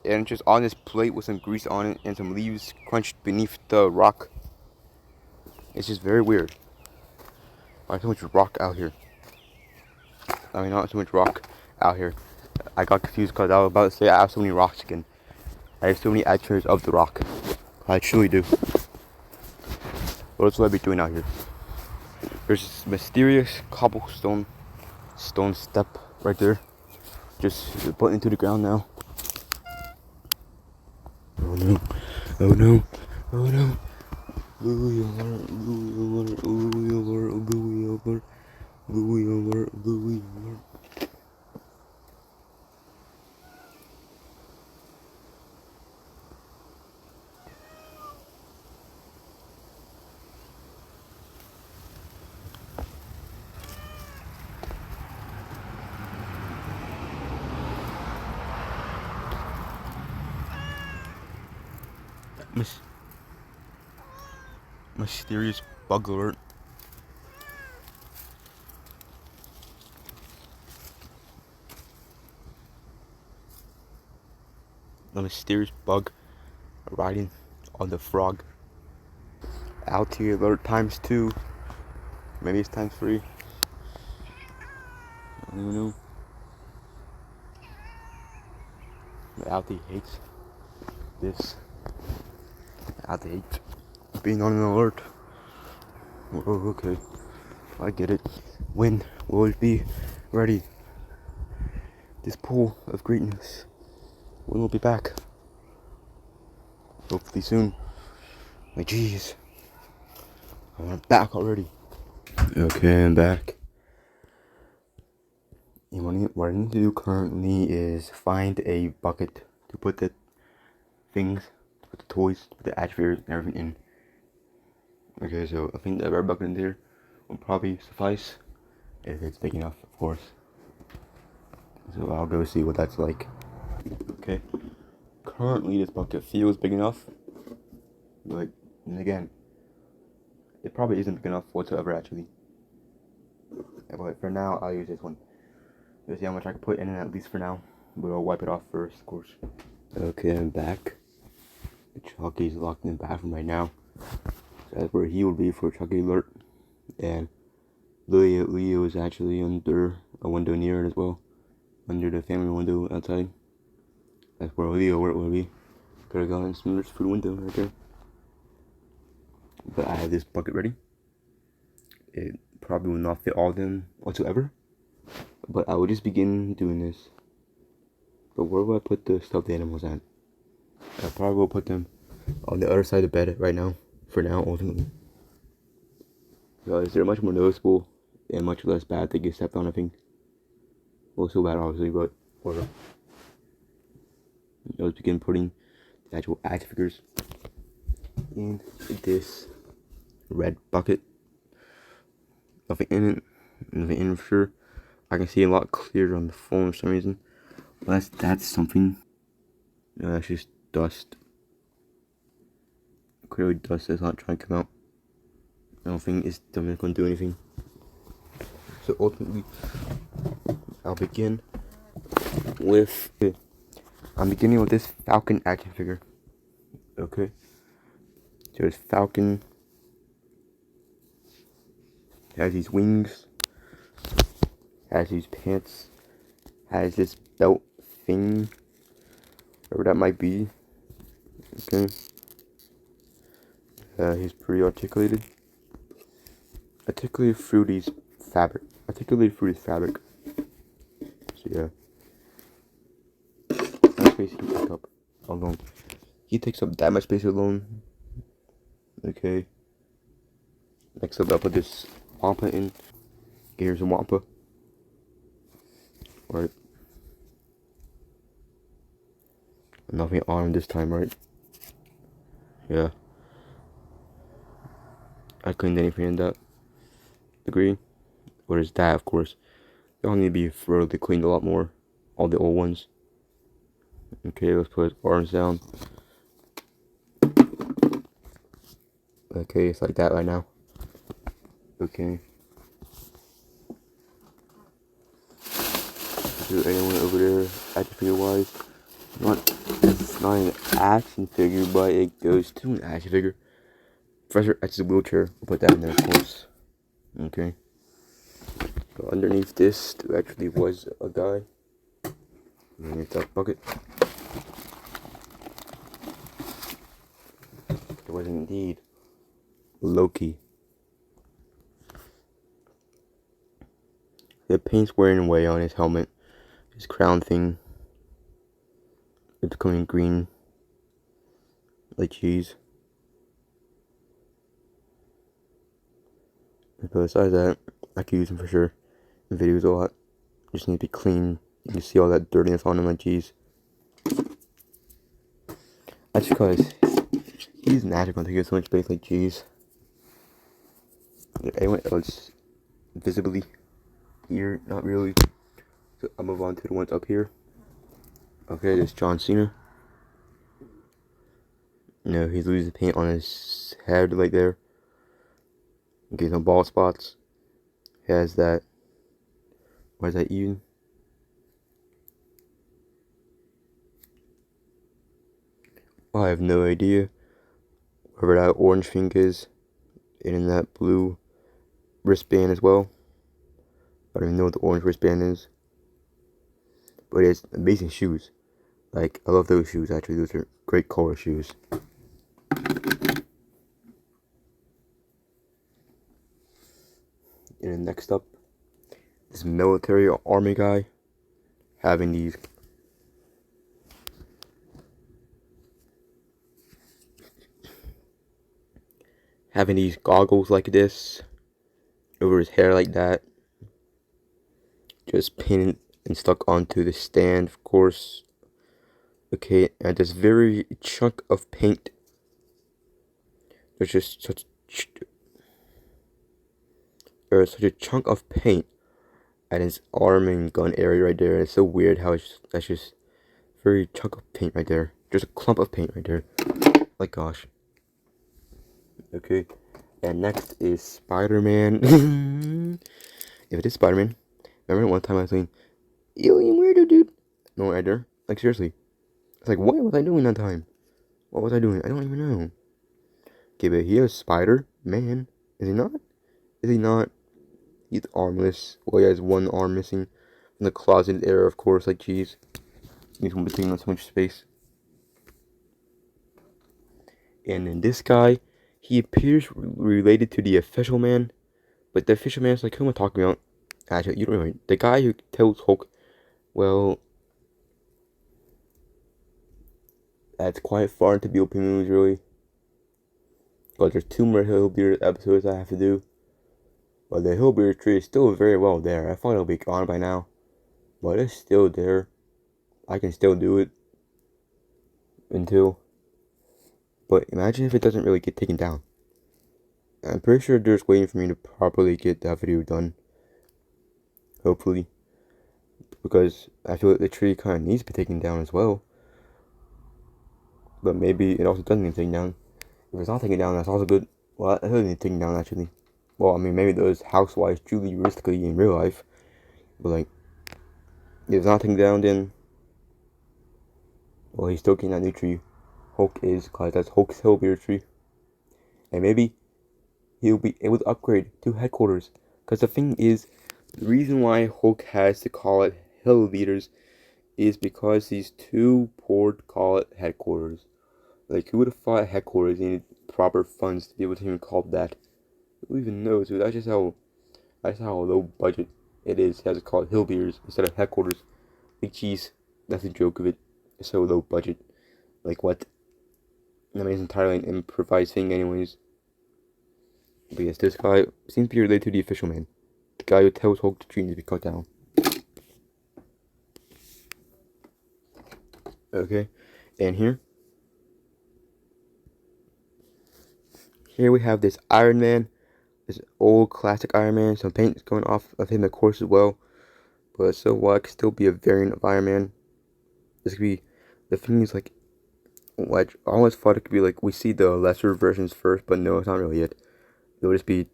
and it's just on this plate with some grease on it and some leaves crunched beneath the rock. It's just very weird. Why so much rock out here? I mean, not so much rock out here. I got confused because I was about to say I have so many rocks again. I have so many attributes of the rock. I truly do. What else will I be doing out here? There's this mysterious cobblestone step right there. Just putting into the ground now. Oh no. Oh no. Oh no. Louis alert. Louis alert. Louis alert. Louis alert. Louis alert. Louis alert. Mysterious bug alert. A mysterious bug riding on the frog. Algae alert ×2. Maybe it's ×3. I don't even know. The algae hates this. Algae hates being on an alert. Oh, okay. I get it. When will it be ready? This pool of greatness. When will it be back? Hopefully soon. My jeez. I'm back already. Okay, I'm back. And what I need to do currently is find a bucket to put the things, to put the toys, to put the action figures and everything in. Okay, so I think the red bucket in there will probably suffice if it's big enough, of course. So I'll go see what that's like. Okay. Currently, this bucket feels big enough, but and again, it probably isn't big enough whatsoever actually. But for now, I'll use this one. Let's see how much I can put in it at least for now. But I'll wipe it off first, of course. Okay, I'm back. Chucky's locked in the bathroom right now. So that's where he will be for Chucky alert. And Leo is actually under a window near it as well. Under the family window outside. That's where Leo will be. Could have gone through the window right there. But I have this bucket ready. It probably will not fit all of them whatsoever. But I will just begin doing this. But where will I put the stuffed animals at? I probably will put them on the other side of the bed right now. For now, ultimately. Because they're much more noticeable and much less bad to get stepped on, I think. Well, so bad obviously, but whatever. Let's begin putting the actual action figures in this red bucket. Nothing in it. Nothing in it for sure. I can see a lot clearer on the phone for some reason. But that's something. No, that's just dust. Clearly dust is not trying to come out. I don't think it's going to do anything. So ultimately, I'll begin with I'm beginning with this Falcon action figure. Okay. So this Falcon has these wings, has these pants, has this belt thing, whatever that might be. Okay. He's pretty articulated. Articulated through his fabric. So yeah. How much space he takes up alone? He takes up that much space alone. Okay. Next up, I'll put this Wampa in. Here's a Wampa. Right. Nothing on him this time, right? Yeah. I cleaned anything in that degree. What is that, of course? They all need to be thoroughly cleaned a lot more. All the old ones. Okay, let's put arms down. Okay, it's like that right now. Okay. Is there anyone over there action figure wise? It's not an action figure, but it goes to an action figure. Professor X's wheelchair. We'll put that in there, of course. Okay. So underneath this, there actually was a guy. Underneath that bucket. There was indeed Loki. The paint's wearing away on his helmet. His crown thing. It's becoming green. Like cheese. But besides that, I could use him for sure. In videos a lot. Just need to be clean. You can see all that dirtiness on him like cheese. That's because he's naturally going to take so much space like cheese. Is anyone else visibly here? Not really. So I'll move on to the ones up here. Okay, there's John Cena. No, he's losing paint on his head right there. Okay, some bald spots. He has that. What is that even? I have no idea. Whatever that orange thing is. And in that blue wristband as well. I don't even know what the orange wristband is. But it's amazing shoes. Like, I love those shoes actually. Those are great color shoes. And then next up, this military or army guy having these goggles like this over his hair like that, just pinned and stuck onto the stand, of course. Okay, and this very chunk of paint. There's just such a chunk of paint at his arm and gun area right there. It's so weird how that's just very chunk of paint right there. Just a clump of paint right there. Like gosh. Okay, and next is Spider-Man. If it is Spider-Man, remember one time I was saying, "Yo, you weirdo, dude." No, right there. Like seriously, it's like, what was I doing that time? What was I doing? I don't even know. Okay, but he is Spider-Man. Is he not? Is he not? He's armless. Well, he has one arm missing from the closet area, of course. Like, jeez, he's gonna be taking up so much space. And then this guy, he appears related to the official man, but the official man is like, who am I talking about? Actually, you don't know. The guy who tells Hulk, well, that's quite far into the open movies, really. But there's 2 more Hillbeard episodes I have to do. But the Hillbeard tree is still very well there. I thought it'll be gone by now. But it's still there. I can still do it. Until. But imagine if it doesn't really get taken down. I'm pretty sure they're just waiting for me to properly get that video done. Hopefully. Because I feel like the tree kind of needs to be taken down as well. But maybe it also doesn't need taken down. If it's not taken down, that's also good. Well, it doesn't need taken down actually. Well, I mean, maybe those housewives truly realistically in real life. But like, if it's not taken down, then well, he's still getting that new tree. Hulk is, cause that's Hulk's Hillbeard tree. And maybe he'll be able to upgrade to headquarters. Because the thing is, the reason why Hulk has to call it Hill Leaders is because these two port call it headquarters. Like, who would have thought headquarters needed proper funds to be able to even call it that? Who even knows, dude? That's how low budget it is. He has to call it Hillbeers instead of headquarters. Like, jeez, that's the joke of it. It's so low budget. Like, what? I mean, it's entirely an improvised thing, anyways. But yes, this guy seems to be related to the official man. The guy who tells Hulk the tree needs to be cut down. Okay, and here we have this Iron Man. This old classic Iron Man. Some paint is going off of him, of course, as well. But so what? It could still be a variant of Iron Man. This could be, the thing is, like I almost thought it could be like, we see the lesser versions first, but no, it's not really it. It'll just be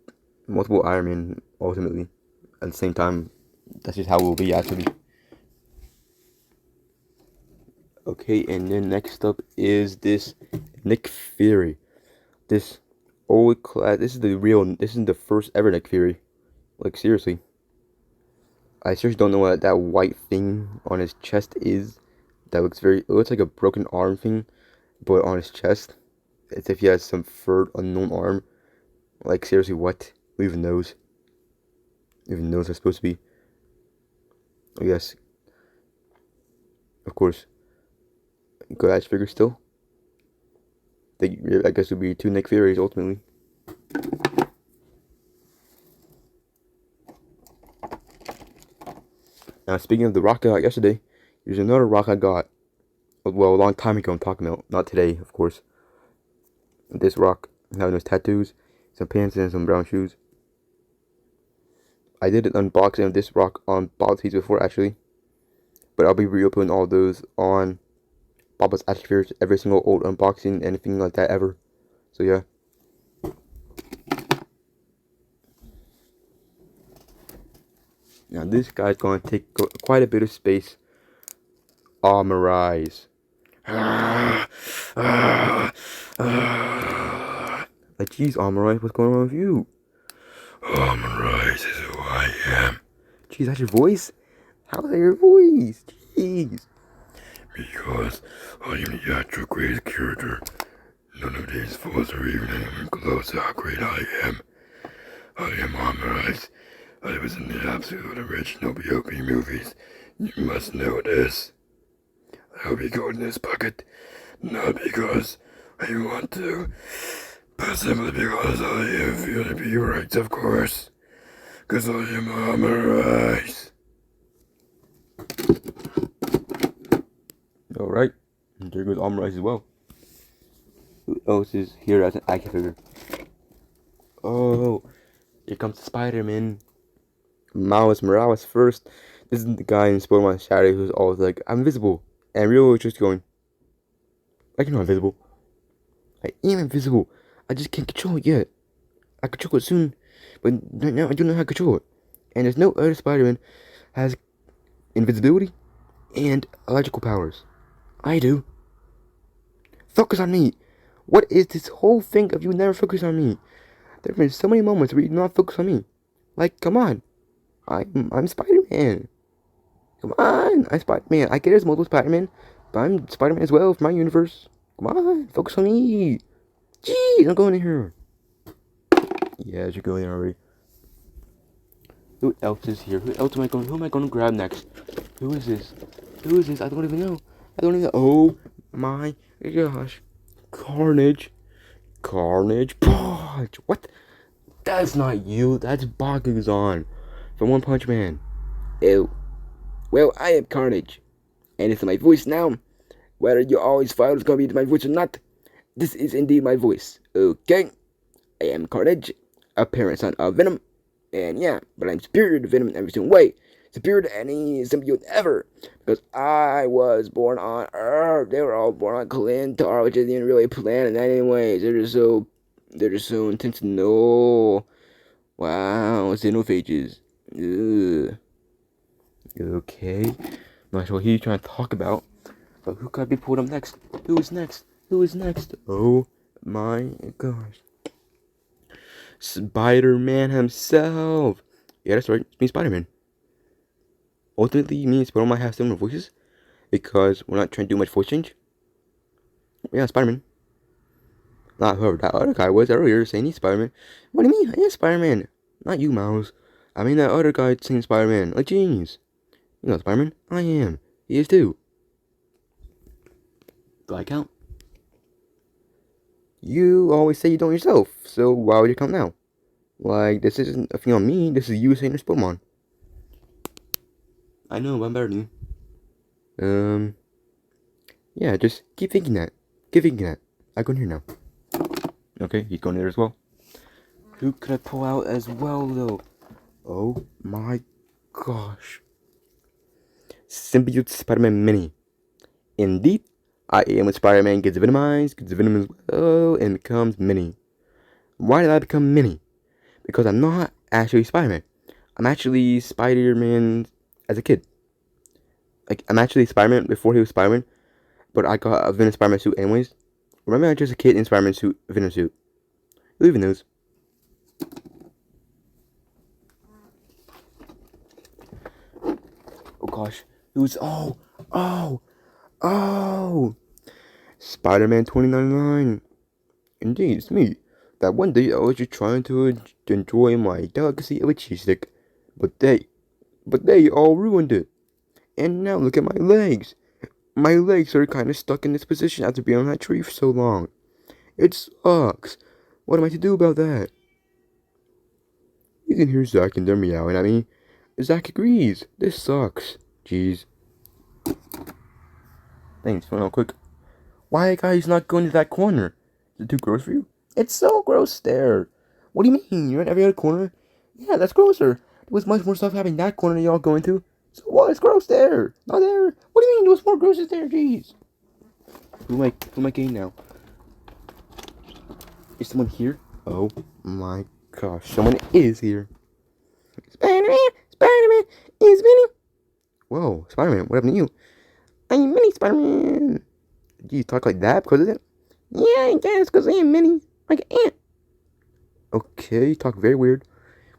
multiple Iron Man ultimately at the same time. That's just how it will be actually. Okay, and then next up is this Nick Fury. This old class. This is the first ever Nick Fury. Like, seriously. I seriously don't know what that white thing on his chest is. It looks like a broken arm thing, but on his chest. It's if he has some third unknown arm. Like, seriously, what? Who even knows? Who even knows it's supposed to be? I guess. Of course. Good ass figure still. I guess it would be two Nick Furies ultimately. Now, speaking of the rock I got yesterday, there's another rock I got. Well, a long time ago, I'm talking about. Not today, of course. This rock, having those tattoos, some pants, and some brown shoes. I did an unboxing of this rock on Bobble's before, actually. But I'll be reopening all those on Bobble's Atmospheres, every single old unboxing, anything like that ever. So, yeah. Now, this guy's going to take quite a bit of space. Armorize. Like, geez, Armorize, what's going on with you? Armorize is who I am. Geez, that's your voice? How's that your voice? Jeez. Because I am the actual greatest character. None of these fools are even anywhere close to how great I am. I am Armorize. I was in the absolute original BOP movies. You must know this. I'll be going in this bucket, not because I want to, but simply because I feel to be right, of course. Because I am Armorize. Alright, there goes Armorize as well. Who else is here as an action figure? Oh, here comes Spider-Man. Miles Morales first. This is the guy in Spoder Mon Shadow who's always like, I'm invisible. And Rio is just going, I'm not invisible. I am invisible. I just can't control it yet. I control it soon. But right now I don't know how to control it. And there's no other Spider-Man has invisibility and electrical powers. I do. Focus on me. What is this whole thing of you never focus on me? There have been so many moments where you do not focus on me. Like, come on. I'm Spider-Man. Come on, I'm Spider-Man. I get there's multiple Spider-Man, but I'm Spider-Man as well from my universe. Come on, focus on me. Jeez, I'm going in here. Yeah, you're going in already. Who else is here? Who am I going to grab next? Who is this? Who is this? I don't even know. Oh my gosh. Carnage. Punch. What? That's not you. That's Bakugazan from One Punch Man. Ew. Well, I am Carnage. And it's my voice now. Whether you always thought it was going to be my voice or not, this is indeed my voice. Okay? I am Carnage, a parent son of Venom. And yeah, but I'm superior to Venom in every single way. Superior to any symbiote ever. Because I was born on Earth. They were all born on Clintar, which isn't even really a planet anyways. They're just so intentional. Wow, xenophages. Ugh. Okay. Not sure what he's trying to talk about. But who could be pulled up next? Who is next? Oh my gosh. Spider-Man himself. Yeah, that's right. It's me, Spider-Man. Ultimately, me and Spider-Man might have similar voices, because we're not trying to do much voice change. Yeah, Spider-Man. Not whoever that other guy was earlier saying he's Spider-Man. What do you mean? I am Spider-Man. Not you, Miles. I mean that other guy saying Spider-Man. Like, jeez. You know Spider-Man? I am. He is too. Do I count? You always say you don't yourself, so why would you count now? Like, this isn't a thing on me, this is you saying you're Spoder Mon. I know, but I'm better than you. Yeah, just keep thinking that. Keep thinking that. I go in here now. Okay, he's going there as well. Who could I pull out as well, though? Oh my gosh. Symbiote Spider-Man Mini. Indeed, I am when Spider-Man gets venomized, gets venom as well, and becomes Mini. Why did I become Mini? Because I'm not actually Spider-Man. I'm actually Spider-Man as a kid. Like, I'm actually Spider-Man before he was Spider-Man, but I got a Venom Spider-Man suit anyways. Remember, I'm just a kid in Spider-Man suit, Venom suit. Who even knows? Oh gosh, it was oh, Spider-Man 2099. Indeed, it's me. That one day I was just trying to enjoy my delicacy of a cheese stick, but they all ruined it. And now look at my legs. My legs are kind of stuck in this position after being on that tree for so long. It sucks. What am I to do about that? You can hear Zach and they're meowing at me. Zach agrees. This sucks. Jeez. Thanks, real quick. Why are you guys not going to that corner? Is it too gross for you? It's so gross there. What do you mean? You're in every other corner? Yeah, that's grosser. There was much more stuff happening in that corner y'all going to. So what? It's gross there. Not there. What do you mean there was more grosses there? Jeez. Who am I getting now? Is someone here? Oh my gosh. Someone is here. Spider-Man is Mini. Whoa, Spider-Man, what happened to you? I'm Mini Spider-Man. Do you talk like that because of it? Yeah, I guess because I am Mini. Like an ant. Okay, you talk very weird.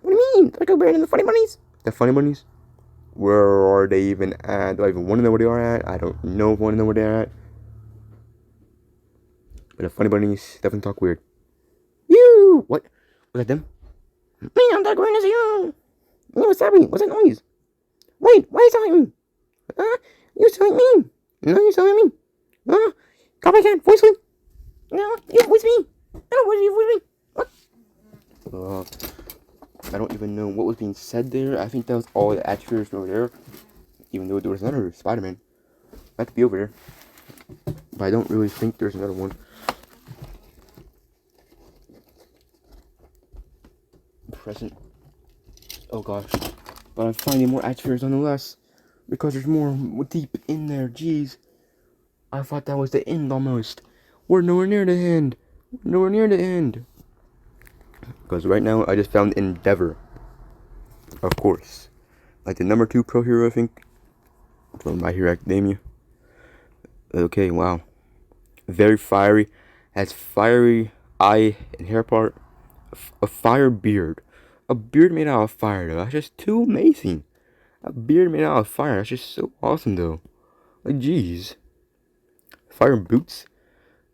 What do you mean? Like a weird in the Funny Bunnies? The Funny Bunnies? Where are they even at? Do I even want to know where they are at? I don't know if I want to know where they're at. But the Funny Bunnies definitely talk weird. You! What? Was that them? Me, I'm that green as you! What's happening? What's that noise? Wait, why are you telling me? You're telling me. No, you're telling me. Come back again, voice me. No, you voice me. I don't want you voice me. What? I don't even know what was being said there. I think that was all the actors over there. Even though there was another Spider-Man. That could be over there. But I don't really think there's another one. Present. Oh gosh. But I'm finding more actors nonetheless. Because there's more deep in there. Jeez. I thought that was the end almost. We're nowhere near the end. Nowhere near the end. Because right now I just found Endeavor. Of course. Like the number 2 pro hero, I think. From My Hero Academia. Okay, wow. Very fiery. Has fiery eye and hair part. A fire beard. A beard made out of fire, though. That's just too amazing. A beard made out of fire. That's just so awesome, though. Like, jeez. Fire boots.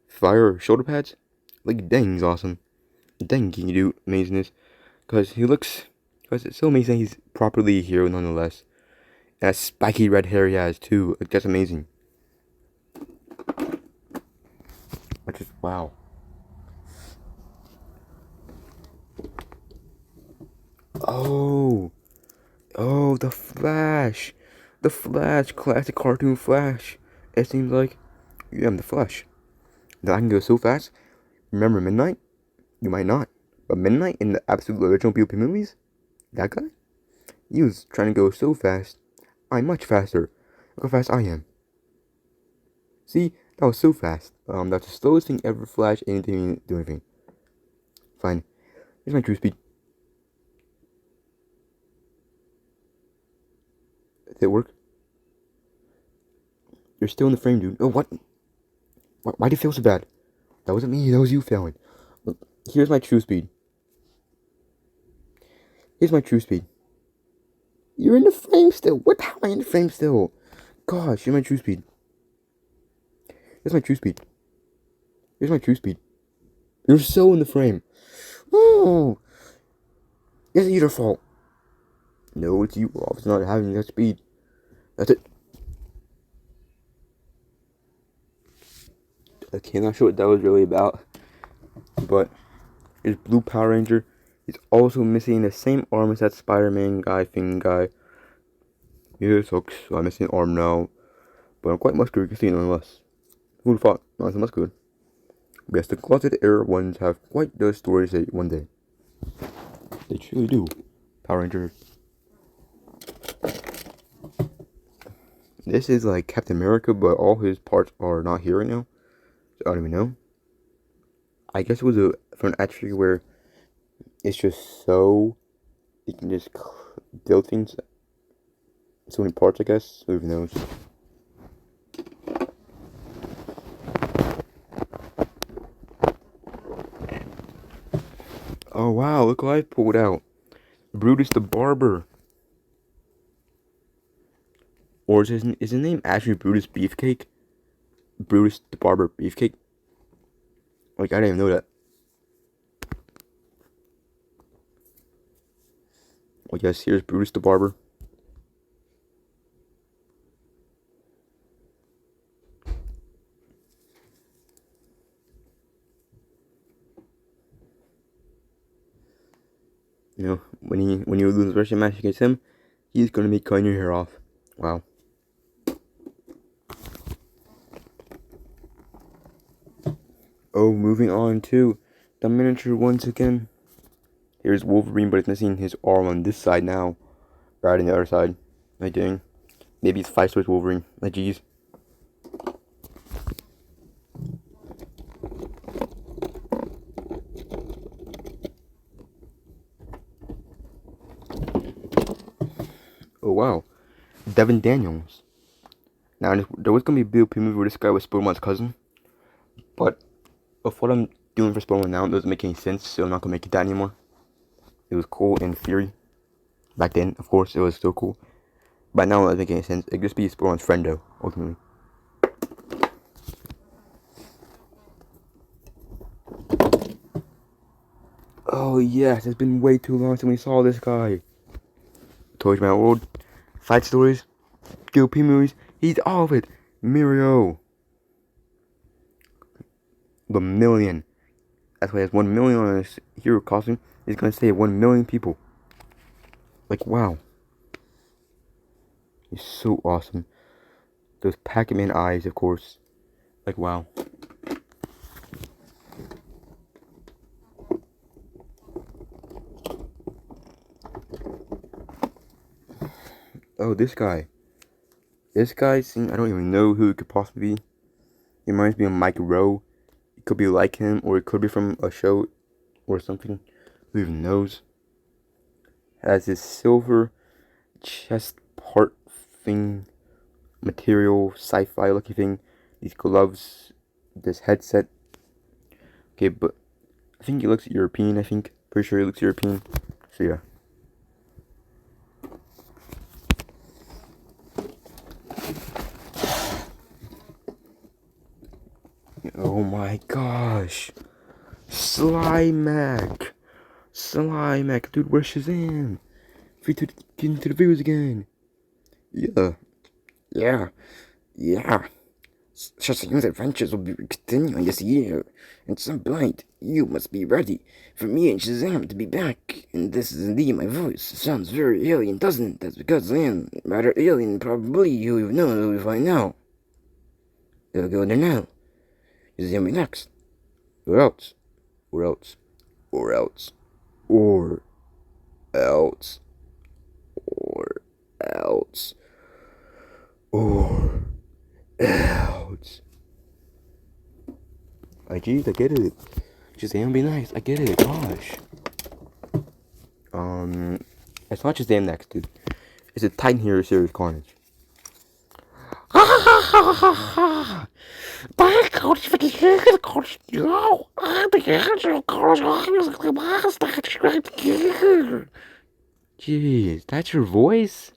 Fire shoulder pads. Like, dang, he's awesome. Dang, can you do amazingness? Because it's so amazing he's properly a hero nonetheless. And that spiky red hair he has, too. Like, that's amazing. Like, just, wow. Oh, the Flash. The Flash, classic cartoon Flash. It seems like you am the Flash. That I can go so fast. Remember Midnight? You might not. But Midnight in the absolute original POP movies? That guy? He was trying to go so fast. I'm much faster. Look how fast I am. See? That was so fast. That's the slowest thing ever Flash anything do anything. Fine. Here's my true speed. Did it work? You're still in the frame, dude. Oh, what? Why do you feel so bad? That wasn't me. That was you failing. Look, here's my true speed. Here's my true speed. You're in the frame still. What the hell am I in the frame still? gosh, here's my true speed. Here's my true speed. Here's my true speed. You're so in the frame. Woo! It's your fault. No, it's you. Obviously not having that speed. That's it. Okay, not sure what that was really about. But his blue Power Ranger. He's also missing the same arm as that Spider-Man guy, thing guy. Yeah, it sucks. I'm missing an arm now. But I'm quite muscular, you can see nonetheless. Who'd have thought? Not so muscular. But yes, the closet era ones have quite the stories that one day. They truly do. Power Ranger. This is like Captain America, but all his parts are not here right now. So I don't even know. I guess it was for an attribute where it's just so you can just build things. So many parts, I guess. Who even knows? Oh wow! Look what I pulled out. Brutus the Barber. Or is his name actually Brutus Beefcake? Brutus the Barber Beefcake? Like, I didn't even know that. Well, yes, here's Brutus the Barber. You know, when you lose a wrestling match against him, he's gonna be cutting your hair off. Wow. Oh, moving on to the miniature once again. Here's Wolverine, but it's missing his arm on this side now. Right on the other side. Like, dang. Maybe it's 5 stars Wolverine. Like, jeez. Oh, wow. Devin Daniels. Now, there was going to be a big movie where this guy was Spoder Mon's cousin. But, of what I'm doing for Spoder Mon now, it doesn't make any sense, so I'm not going to make it that anymore. It was cool in theory. Back then, of course, it was still cool. But now it doesn't make any sense. It could just be Spoder Mon's friend, though, ultimately. Oh, yes, it's been way too long since we saw this guy. Toys My World, Side Stories, GOP movies, he's all of it. Mirio. The million. That's why he has 1 million on his hero costume. He's gonna save 1 million people. Like, wow. He's so awesome. Those Pac-Man eyes, of course. Like, wow. Oh, this guy. This guy, I don't even know who it could possibly be. He reminds me of Mike Rowe. It could be like him, or it could be from a show or something. Who even knows? Has this silver chest part thing, material, sci-fi looking thing. These gloves, this headset. Okay, but I think he looks European, Pretty sure he looks European. So yeah. Oh my gosh. Slimac. Dude, where's Shazam? Free to get into the videos again. Yeah. Shazam's adventures will be continuing this year. And some point, you must be ready for me and Shazam to be back. And this is indeed my voice. Sounds very alien, doesn't it? That's because I am rather alien, probably. You will know who we find now. They'll go there now. Shazam me next. Or else. Or else. Or else. Or else. Or else. Or else. Jeez, I get it. Shazam be nice. I get it. Gosh. It's not Shazam next, dude. It's a Titan Hero series Carnage. Jeez, that's your voice?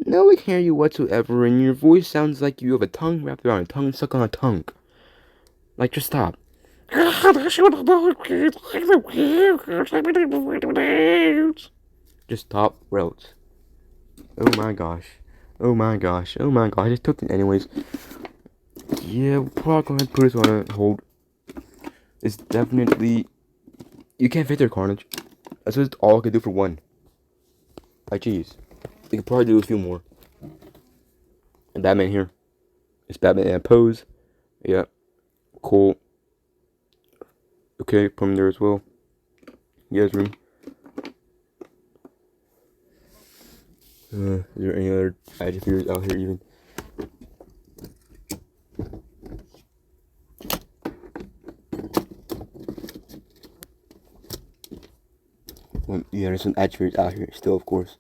No one can hear you whatsoever, and your voice sounds like you have a tongue wrapped around a tongue stuck on a tongue. Like, just stop. Just stop, or else. Oh my gosh. Oh my gosh. Oh my gosh. I just took it anyways. Yeah, we'll probably go ahead and put this on a hold. It's definitely... You can't fit there, Carnage. That's just all I could do for one. Like, jeez. We could probably do a few more. And Batman here. It's Batman in a pose. Yeah. Cool. Okay, put him there as well. You guys room. Is there any other adjectives out here even? Yeah, there's some adjectives out here still, of course.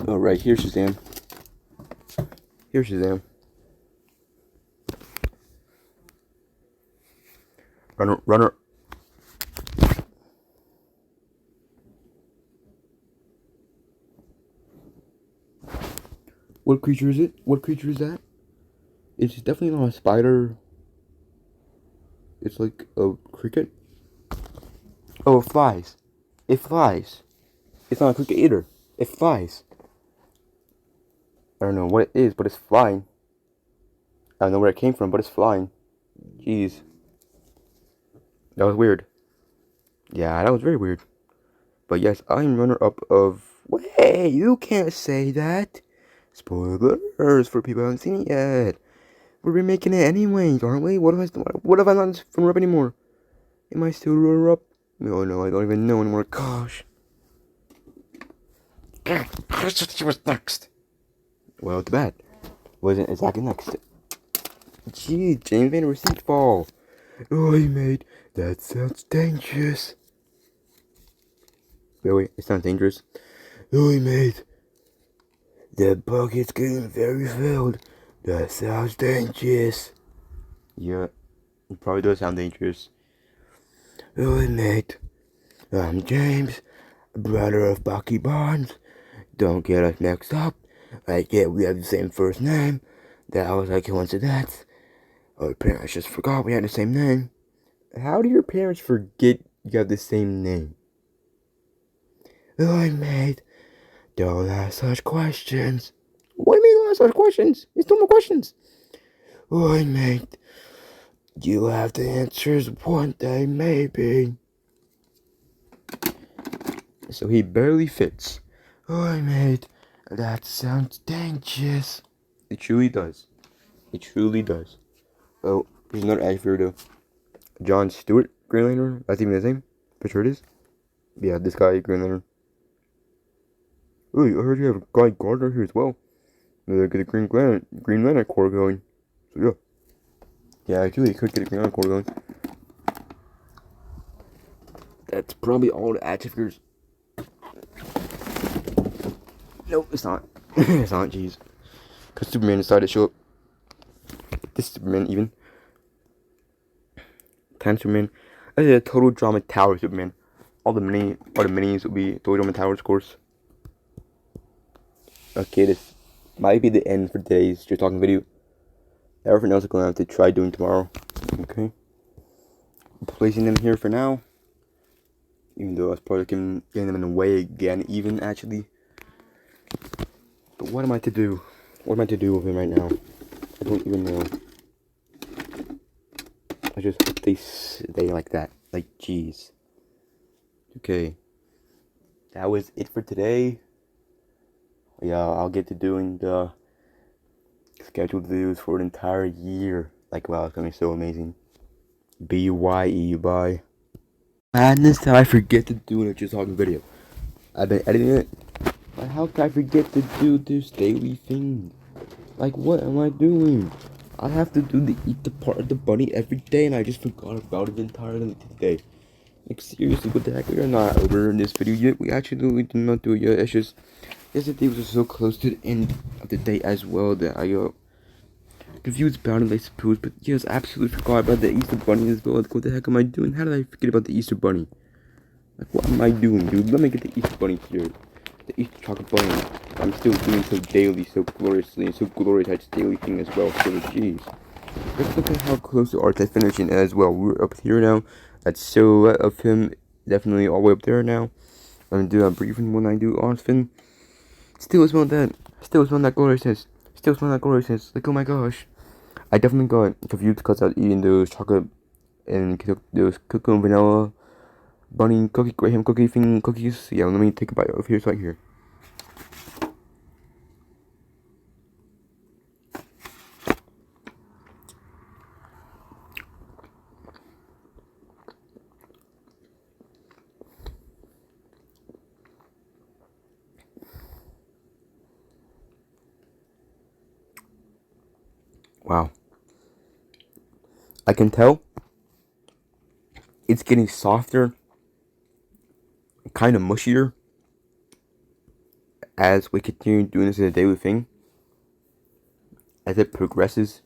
Alright, here's Shazam. Here's Shazam. Runner. What creature is it? What creature is that? It's definitely not a spider. It's like a cricket. Oh, it flies. It flies. It's not a cricket either. It flies. I don't know what it is, but it's flying. I don't know where it came from, but it's flying. Jeez. That was weird. Yeah, that was very weird. But yes, I'm runner-up of... Wait, you can't say that. Spoilers for people who haven't seen it yet. We're remaking it anyways, aren't we? What if I'm not runner-up anymore? Am I still runner-up? Oh no, I don't even know anymore. Gosh. She was next. Well, too bad. Wasn't exactly next. Gee, James made a receipt fall. Oh, mate, that sounds dangerous. Wait, it sounds dangerous. Oh, mate, the bucket's getting very filled. That sounds dangerous. Yeah, it probably does sound dangerous. Oh, mate, I'm James, brother of Bucky Barnes. Don't get us mixed up. I get we have the same first name. That was a coincidence. Our parents just forgot we had the same name. How do your parents forget you have the same name? Oh, mate, don't ask such questions. What do you mean don't ask such questions? It's no more questions. Oh, mate, you have the answers one day, maybe. So he barely fits. Oh, mate, that sounds dangerous. It truly does. It truly does. Oh, here's another ad for though. John Stewart, Green Lantern. That's even his name. Pretty sure it is. Yeah, this guy, Green Lantern. Oh, I heard you have a Guy Gardner here as well. They get a Green Lantern Corps going. So yeah. Yeah, actually, they could get a Green Lantern Corps going. That's probably all the action figures. Nope, it's not. It's not, jeez. Because Superman decided to show up. This Superman, even. Tan Superman. I did a total drama tower Superman. All the minis will be total drama towers, of course. Okay, this might be the end for today's Just Talking video. Everything else I'm going to have to try doing tomorrow. Okay. I'm placing them here for now. Even though I was probably getting them in the way again, even actually. But what am I to do? What am I to do with them right now? I don't even know. I just hope they stay like that. Like, jeez. Okay. That was it for today. Yeah, I'll get to doing the scheduled videos for an entire year. Like, wow, it's gonna be so amazing. BYE, bye. Madness that I forget to do in a Just Talking video. I've been editing it. But how could I forget to do this daily thing? Like, what am I doing? I have to do the eat the part of the bunny every day, and I just forgot about it entirely today. Like, seriously, what the heck? We are not over in this video yet. We actually did not do it yet. It's just yesterday was so close to the end of the day as well that I confused about it, I suppose. But yes, absolutely forgot about the Easter bunny as well. Like, what the heck am I doing? How did I forget about the Easter bunny? Like, what am I doing, dude? Let me get the Easter bunny here. to eat chocolate bunny. I'm still doing so daily, so gloriously, and so glorious at daily thing as well. So jeez. Let's look at how close we are to finishing as well. We're up here now. That silhouette of him definitely all the way up there now. I'm gonna do a briefing when I do Austin. Still smell that. Still smell that gloriousness. Still smell that gloriousness. Like, oh my gosh. I definitely got confused because I was eating those chocolate and those cocoa vanilla bunny cookie, graham cookie thing cookies. Yeah, let me take a bite of here's right here. Wow. I can tell it's getting softer, kind of mushier as we continue doing this as a daily thing. As it progresses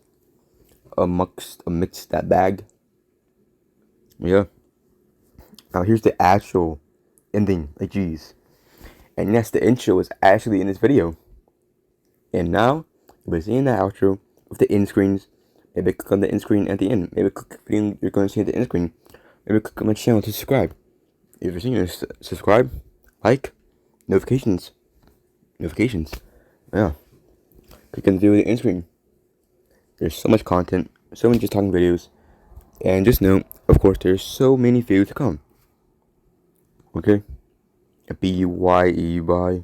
amidst that bag. Yeah. Now here's the actual ending. Like, jeez. And yes, the intro is actually in this video. And now, you'll be seeing the outro with the end screens. Maybe click on the end screen at the end. Maybe click you're going to see the end screen. Maybe click on my channel to subscribe. If you're seeing this, subscribe, like, notifications. Yeah. Click on the end screen. There's so much content, so many just talking videos. And just know, of course, there's so many videos to come. Okay? BYE, bye.